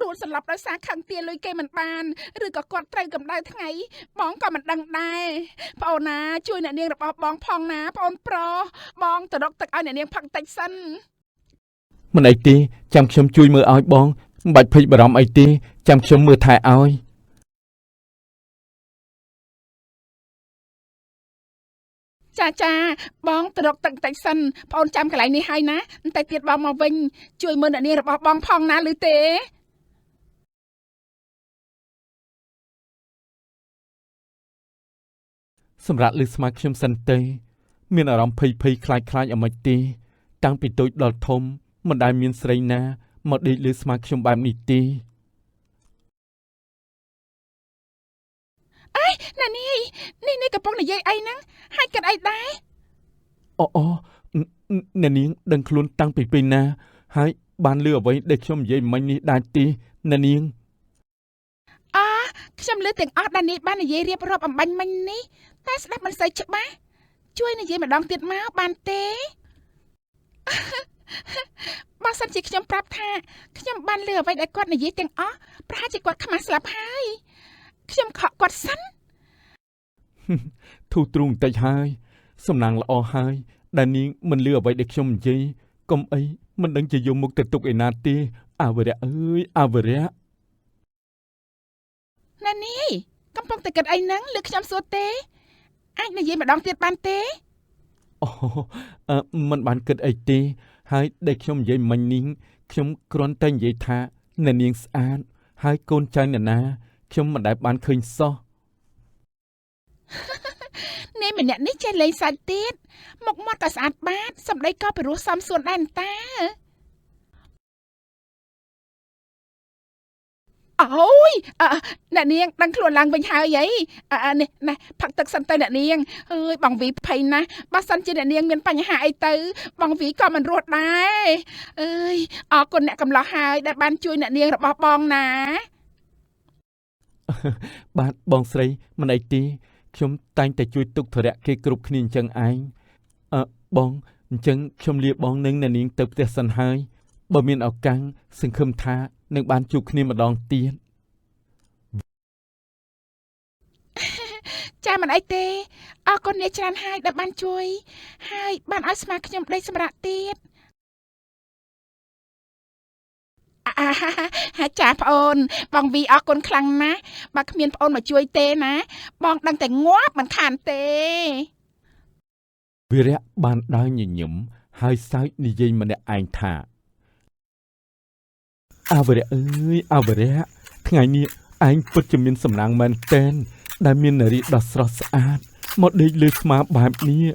ដួលសន្លប់ដោយសារខឹងទាលុយគេមិនបានឬក៏គាត់ត្រូវកម្ដៅថ្ងៃបងក៏មិនដឹងដែរប្អូនណាជួយអ្នកនាងរបស់បងផងណាប្អូនប្រុសបងទៅរកទឹកឲ្យអ្នកនាងផឹកតិចសិន មិនអីទេចាំខ្ញុំជួយមើលឲ្យបងមិនបាច់ភ្លេចបារម្ភអីទេចាំខ្ញុំមើលថែឲ្យ ចាបងទៅរកទឹកតិចសិនប្អូនចាំកន្លែងនេះហើយណាតែទៀតបងមកវិញជួយមើលអ្នកនាងរបស់បងផងណាឬទេ សម្រាប់លើស្មាខ្ញុំសិនទេមានអារម្មណ៍ភ័យខ្លាចអ្ហ្មិចទេតាំងពីតូចដល់ធំមិនដែលមានស្រីណាមកដេកលើស្មាខ្ញុំបែបនេះទេ ណានេះកំពុងនិយាយអីហ្នឹងហើយគិតអីដែរ អូអ្នកនាងដឹងខ្លួនតាំងពីពេលណាហើយបានលឺអ្វីដែលខ្ញុំនិយាយមិញនេះដែរទេអ្នកនាង ខ្ញុំលឺទាំងអស់ដែលនេះបាននិយាយរៀបរាប់អំបញ្ញមិញនេះតែស្ដាប់មិនសូវច្បាស់ជួយនិយាយម្ដងទៀតមកបានទេ បើសិនជាខ្ញុំប្រាប់ថាខ្ញុំបានលឺអ្វីដែលគាត់និយាយទាំងអស់ប្រហែលជាគាត់ខ្មាស់ស្លាប់ហើយខ្ញុំខកគាត់សិន ធូរទ្រូងបន្តិចហើយសំណាងល្អហើយដែលនាងមិនលឺអ្វីដែលខ្ញុំនិយាយកុំអីមិនដឹងជាយកមុខទៅទុកឯណាទេអាវរៈអើយអាវរៈ ណានេះកំពុងតែគិតអីហ្នឹងលើខ្ញុំសួរទេអាចនិយាយម្ដងទៀតបានទេ អូមិនបានគិតអីទេហើយដែលខ្ញុំនិយាយមិញនេះខ្ញុំគ្រាន់តែនិយាយថាអ្នកនាងស្អាតហើយកូនចៅអ្នកណាខ្ញុំមិនដែលបានឃើញសោះ នេះម្នាក់នេះចេះលេងសាច់ទៀតមុខមាត់ក៏ស្អាតបាតសម្ដីក៏ពិរោះសមសួនដែរតា អូយអ្នកនាងដឹងខ្លួនឡើងវិញហើយអីនេះណែផឹកទឹកសិនទៅអ្នកនាងអើយបងវីភ័យណាស់បើសិនជាអ្នកនាងមានបញ្ហាអីទៅបងវីក៏មិនរស់ដែរអើយអរគុណអ្នកកំឡោះហើយដែលបានជួយអ្នកនាងរបស់បងណា បាទបងស្រីមិនអីទេខ្ញុំតែងតែជួយទុកធរៈគេគ្រប់គ្នាអញ្ចឹងឯងបងអញ្ចឹងខ្ញុំលាបងនឹងអ្នកនាងទៅផ្ទះសិនហើយបើមានឱកាសសង្ឃឹមថានឹងបានជួបគ្នាម្ដងទៀត ចាមិនអីទេអរគុណអ្នកច្រើនហើយដែលបានជួយហើយបានឲ្យស្មាខ្ញុំដេកសម្រាប់ទៀតចាប្អូនបងវីអរគុណខ្លាំងណាស់បើគ្មានប្អូនមកជួយទេណាបងដឹងតែងាប់មិនខានទេ វីរៈបានដើរញញឹមហើយសើចនិយាយម្នាក់ឯងថាអាវរៈអើយអាវរៈថ្ងៃនេះឯងពិតជាមានសំណាងមែនទែនដែលមាននារីដ៏ស្រស់ស្អាតមកដេកលើស្មាបែបនេះ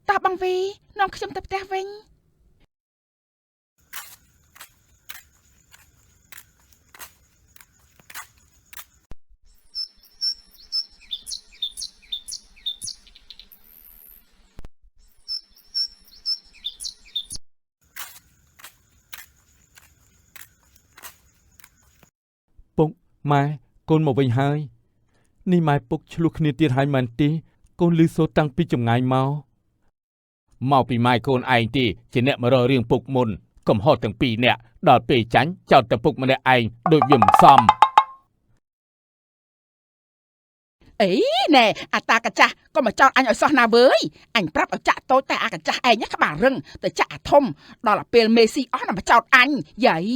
តោះបងវីនាំខ្ញុំទៅផ្ទះវិញ ពុកម៉ែកូនមកវិញហើយនេះម៉ែពុកឆ្លោះគ្នាទៀតហើយមែនទេកូនលឺសូរតាំងពីចម្ងាយមកពីម៉ែកូនឯងទេជាអ្នកមករករឿងពុកមុនកំហុសទាំងពីរអ្នកដល់ពេលចាញ់ចោតតែពុកម្នាក់ឯងដូចវាមិនសម អីណែអាតាកាចាស់ក៏មកចោតអញឲ្យសោះណាវើយអញប្រាប់ឲ្យចាក់តូចតែអាកាចាស់ឯងក្បាលរឹងទៅចាក់អាធំដល់ពេលមេស៊ីអស់ណាមកចោតអញយាយ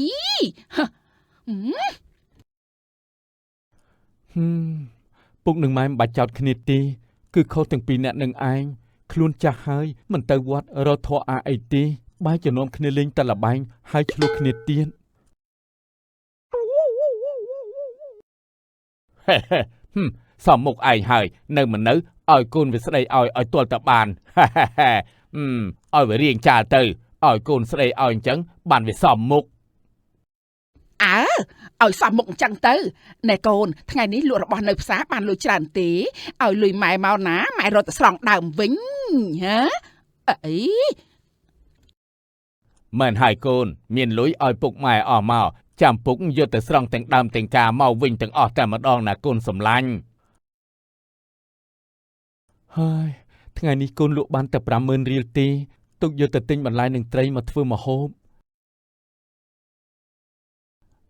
ពុកនឹងម៉ែមិនបាច់ចោតគ្នាទេគឺខុសទាំងពីរអ្នកនឹងឯងខ្លួនចាស់ហើយមិនទៅវត្តរកធម៌អាអីទេបែរជានាំគ្នាលេងតែល្បែងហើយឆ្លោះគ្នាទៀត សមមុខឯងហើយនៅមិននៅឲ្យកូនវាស្ដីឲ្យទាល់តែបាន ឲ្យវារៀងចាលទៅឲ្យកូនស្ដីឲ្យអញ្ចឹងបានវាសមមុខ ឲ្យសមមុខអញ្ចឹងទៅណែកូនថ្ងៃនេះលក់របស់នៅផ្សារបានលុយច្រើនទេឲ្យលុយម៉ែមកណាម៉ែរត់ទៅស្រង់ដើមវិញហ៎អី មិនហើយកូនមានលុយឲ្យពុកម៉ែអស់មកចាំពុកយកទៅស្រង់ទាំងដើមទាំងការមកវិញទាំងអស់តែម្ដងណាកូនសំឡាញ់ហើយថ្ងៃនេះកូនលក់បានតែ 50000 រៀលទេទុកយកទៅទិញបន្លែនិងត្រីមកធ្វើម្ហូប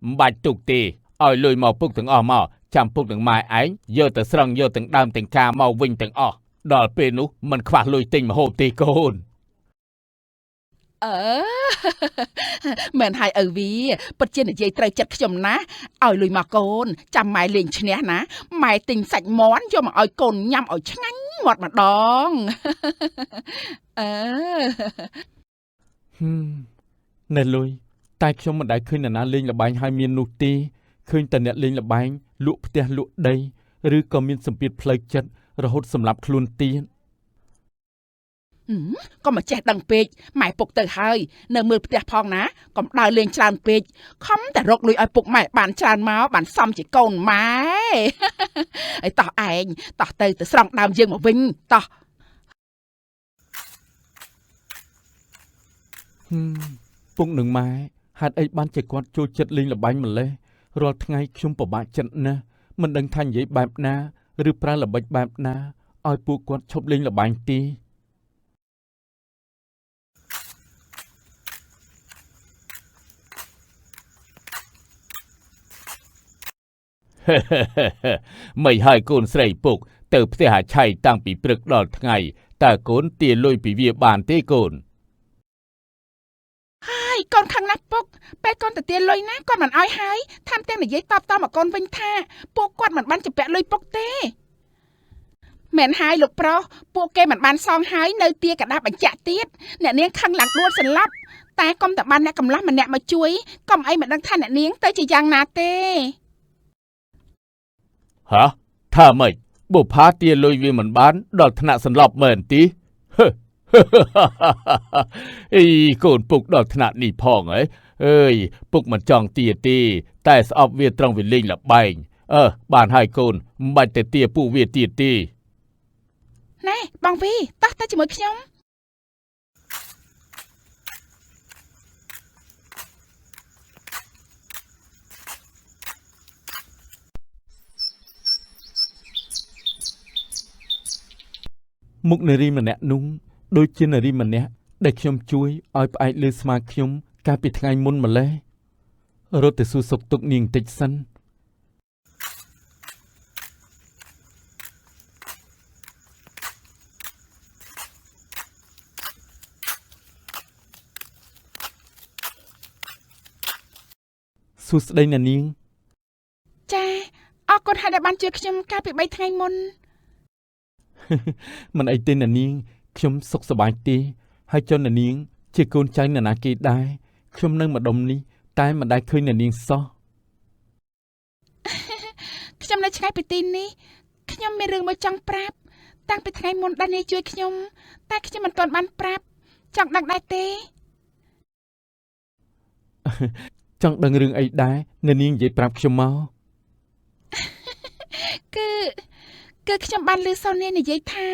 មិនបាច់ទុកទេឲ្យលុយមកពុកទាំងអស់មកចាំពុកទាំងម៉ែឯងយកទៅស្រង់យកទាំងដើមទាំងការមកវិញទាំងអស់ដល់ពេលនោះមិនខ្វះលុយទិញម្ហូបទេកូន អឺមែនហើយឪវីពិតជានិយាយត្រូវចិត្តខ្ញុំណាឲ្យលុយមកកូនចាំម៉ែលេងឈ្នះណាម៉ែទិញសាច់មាន់យកមកឲ្យកូនញ៉ាំឲ្យឆ្ងាញ់មាត់ម្ដងអឺណែលុយតែខ្ញុំមិនដែលឃើញនរណាលេងល្បែងឲ្យមាននោះទេឃើញតែអ្នកលេងល្បែងលក់ផ្ទះលក់ដីឬក៏មានសម្ពាធផ្លូវចិត្តរហូតសម្លាប់ខ្លួនទៀតក៏មកចេះដឹងពេកម៉ែពុកទៅហើយនៅមើលផ្ទះផងណាកុំដើរលេងច្រើនពេកខំតែរកលុយឲ្យពុកម៉ែបានច្រើនមកបានសមជាកូនម៉ែហើយតោះឯងតោះទៅស្រង់ដើមយើងមកវិញតោះពុកនឹងម៉ែហេតុអីបានជាគាត់ចូលចិត្តលេងល្បែងម្លេះរាល់ថ្ងៃខ្ញុំពិបាកចិត្តណាស់មិនដឹងថានិយាយបែបណាឬប្រើល្បិចបែបណាឲ្យពួកគាត់ឈប់លេងល្បែងទេមិនហើយកូនស្រីពុកទៅផ្ទះអាឆៃតាំងពីព្រឹកដល់ថ្ងៃតើកូនទាលុយពីវាបានទេកូនហើយកូនខឹងណាស់ពុកពេលកូនទៅទាលុយណាគាត់មិនអោយហើយថែមទាំងនិយាយតបមកកូនវិញថាពួកគាត់មិនបានចម្ពាក់លុយពុកទេមែនហើយលោកប្រុសពួកគេមិនបានសងហើយនៅទាកដាបញ្ជាក់ទៀតអ្នកនាងខឹងឡើងដួលសន្លប់តែកុំតែបានអ្នកកំឡោះម្នាក់មកជួយកុំអីមិនដឹងថាអ្នកនាងទៅជាយ៉ាងណាទេហ៎ថាម៉េចបុប្ផាទាលុយវាមិនបានដល់ថ្នាក់សន្លប់មែនទីអីកូនពុកដល់ថ្នាក់នេះផងហ៎អើយពុកមិនចង់ទាទេតែស្អប់វាត្រង់វាលេងល្បែងបានហើយកូនមិនបាច់ទៅទាពួកវាទៀតទេណែបងវីតោះទៅជាមួយខ្ញុំមុខនារីម្នាក់នោះដូចជានារីម្នាក់ដែលខ្ញុំជួយឲ្យផ្អែកលើស្មាខ្ញុំកាលពីថ្ងៃមុនម្លេះរត់ទៅសួរសុខទុក្ខនាងតិចសិនសួស្ដីណានាងចាអរគុណហើយដែលបានជួយខ្ញុំកាលពី3ថ្ងៃមុនមិនអីទេណានាងខ្ញុំសុខសប្បាយទេហើយចុះណានាងជាកូនចៅនរណាគេដែរខ្ញុំនៅម្ដុំនេះតែមិនដែលឃើញណានាងសោះខ្ញុំនៅឆ្ងាយពីទីនេះខ្ញុំមានរឿងមួយចង់ប្រាប់តាំងពីថ្ងៃមុនដែលនាងជួយខ្ញុំតែខ្ញុំមិនទាន់បានប្រាប់ចង់ដឹងដែរទេចង់ដឹងរឿងអីដែរណានាងនិយាយប្រាប់ខ្ញុំមកគឺខ្ញុំបានឮសូននាងនិយាយថា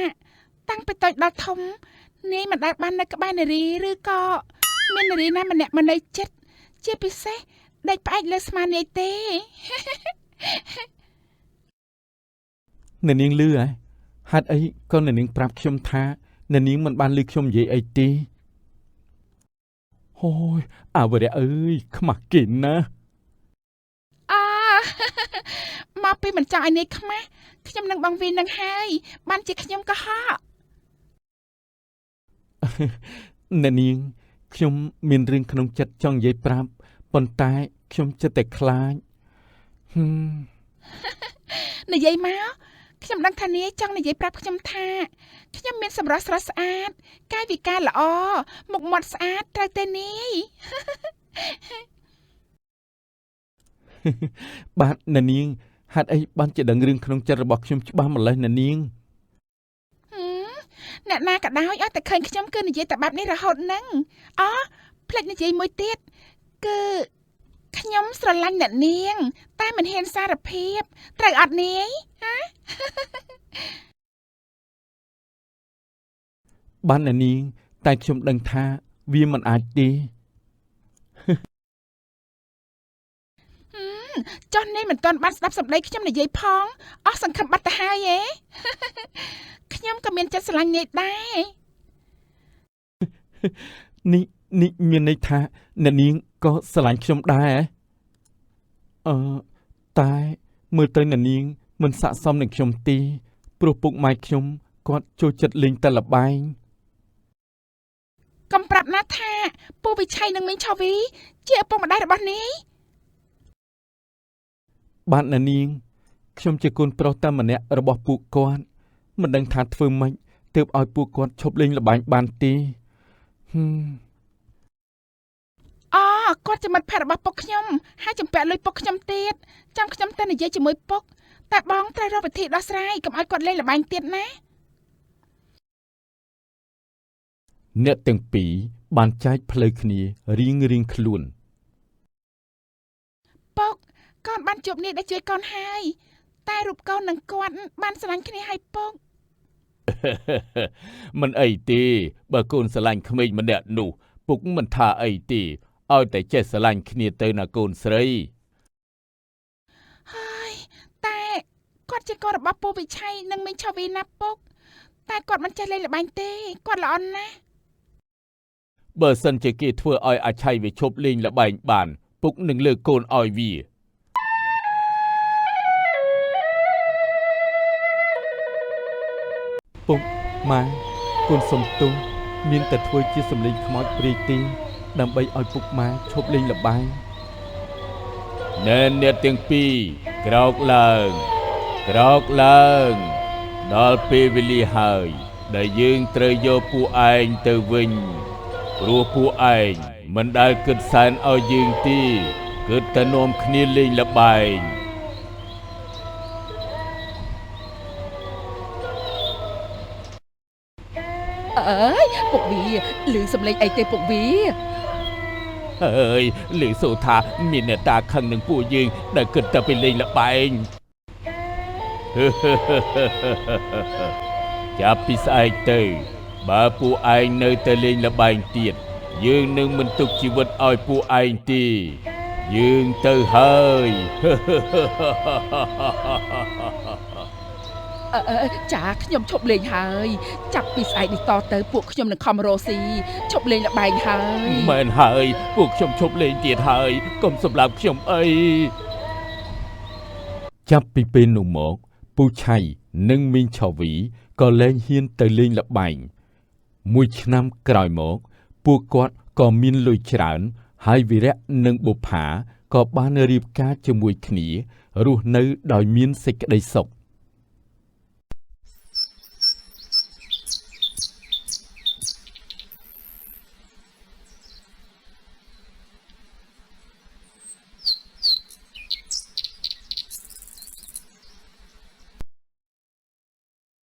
តាំងពីតូចដល់ធំនាងមិនដែលបាននៅក្បែរនារីឬក៏មាននារីណាម្នាក់មកនៅចិត្តជាពិសេសដេកផ្អែកលើស្មានាងទេណានាងឮហេតុអីក៏ណានាងប្រាប់ខ្ញុំថាណានាងមិនបានឮខ្ញុំនិយាយអីទេអូយអាវរៈអើយខ្មាស់គេណាមកពីមិនចង់ឲ្យនាងខ្មាស់ខ្ញុំនឹងបងវីនឹងហើយបានជាខ្ញុំកុហកអ្នកនាងខ្ញុំមានរឿងក្នុងចិត្តចង់និយាយប្រាប់ប៉ុន្តែខ្ញុំចិត្តតែខ្លាចនិយាយមកខ្ញុំដឹងថានាងចង់និយាយប្រាប់ខ្ញុំថាខ្ញុំមានសម្រស់ស្រស់ស្អាតកាយវិការល្អមុខមាត់ស្អាតត្រូវទេនាងបាទអ្នកនាងហេតុអីបានជាដឹងរឿងក្នុងចិត្តរបស់ខ្ញុំច្បាស់ម្ល៉េះអ្នកនាងអ្នកណាក៏ដោយឲ្យតែឃើញខ្ញុំគឺនិយាយតែបែបនេះរហូតហ្នឹងអូផ្លេចនិយាយមួយទៀតគឺខ ខ្ញុំស្រឡាញ់អ្នកនាងតែមិនហ៊ានសារភាពត្រូវអត់នាយហ៎ បានអ្នកនាងតែខ្ញុំដឹងថាវាមិនអាចទេ ចុះនាយមិនទាន់បានស្ដាប់សម្ដីខ្ញុំនិយាយផងអស់សង្ឃឹមបាត់ទៅហើយហ៎ ខ្ញុំក៏មានចិត្តស្រឡាញ់នាយដែរ នេះមានន័យថាអ្នកនាងក៏ស្រឡាញ់ខ្ញុំដែរតែមើលទៅអ្នកនាងមិនស័ក្តិសមនឹងខ្ញុំទេព្រោះពុកម៉ែខ្ញុំគាត់ចូលចិត្តលេងតែល្បែង កំប្រាប់ណាថាពូវិឆ័យនិងមីងឆាវីជាឪពុកម្ដាយរបស់នាយ បាទអ្នកនាងខ្ញុំជាកូនប្រុសតែម្នាក់របស់ពួកគាត់មិនដឹងថាធ្វើម៉េចទើបឲ្យពួកគាត់ឈប់លេងល្បែងបានទេគាត់ជាមិត្តភក្តិរបស់ពុកខ្ញុំហើយចំពាក់លុយពុកខ្ញុំទៀតចាំខ្ញុំទៅនិយាយជាមួយពុកតែបងត្រូវរកវិធីដោះស្រាយកុំឲ្យគាត់លេងល្បែងទៀតណា អ្នកទាំងពីរបានចែកផ្លូវគ្នារៀងខ្លួន ពុកកូនបានជួបនាយដែលជួយកូនហើយតែរូបកូននិងគាត់បានស្រឡាញ់គ្នាហើយពុក មិនអីទេបើកូនស្រឡាញ់ក្មេងម្នាក់នោះពុកមិនថាអីទេឲ្យតែចេះស្រឡាញ់គ្នាទៅណាកូនស្រី ហើយតែគាត់ជាកូនរបស់ពូវិឆ័យនិងមីងឆាវីណាពុកតែគាត់មិនចេះលេងល្បែងទេគាត់ល្អណាស់ បើសិនជាគេធ្វើឲ្យអាឆ័យវាឈប់លេងល្បែងបានពុកនឹងលើកកូនឲ្យវាពុកម៉ែកូនសុំទោសមានតែធ្វើជាសម្លេងខ្មោចព្រាយទេដើម្បីឲ្យពុកម៉ែឈប់លេងល្បែងណែអ្នកទាំងពីរក្រោកឡើងដល់ពេលវេលាហើយដែលយើងត្រូវយកពួកឯងទៅវិញព្រោះពួកឯងមិនដែលគិតសែនឲ្យយើងទេគិតតែនាំគ្នាលេងល្បែង អើយពុកវាឮសំឡេងអីទេពុកវា ហើយឮសូរថាមានអ្នកតាខឹងនឹងពួកយើងដែលគិតតែពីលេងល្បែង ចាប់ពីស្អែកទៅបើពួកឯងនៅតែលេងល្បែងទៀតយើងនឹងមិនទុកជីវិតឲ្យពួកឯងទេយើងទៅហើយ ចាខ្ញុំឈប់លេងហើយចាប់ពីស្អែកនេះតទៅពួកខ្ញុំនឹងខំរកស៊ីឈប់លេងល្បែងហើយ មែនហើយពួកខ្ញុំឈប់លេងទៀតហើយកុំសម្លាប់ខ្ញុំអីចាប់ពីពេលនោះមកពូឆៃនិងមីងឆាវីក៏លែងហ៊ានទៅលេងល្បែងមួយឆ្នាំក្រោយមកពួកគាត់ក៏មានលុយច្រើនហើយវីរៈនិងបុប្ផាក៏បានរៀបការជាមួយគ្នារស់នៅដោយមានសេចក្តីសុខ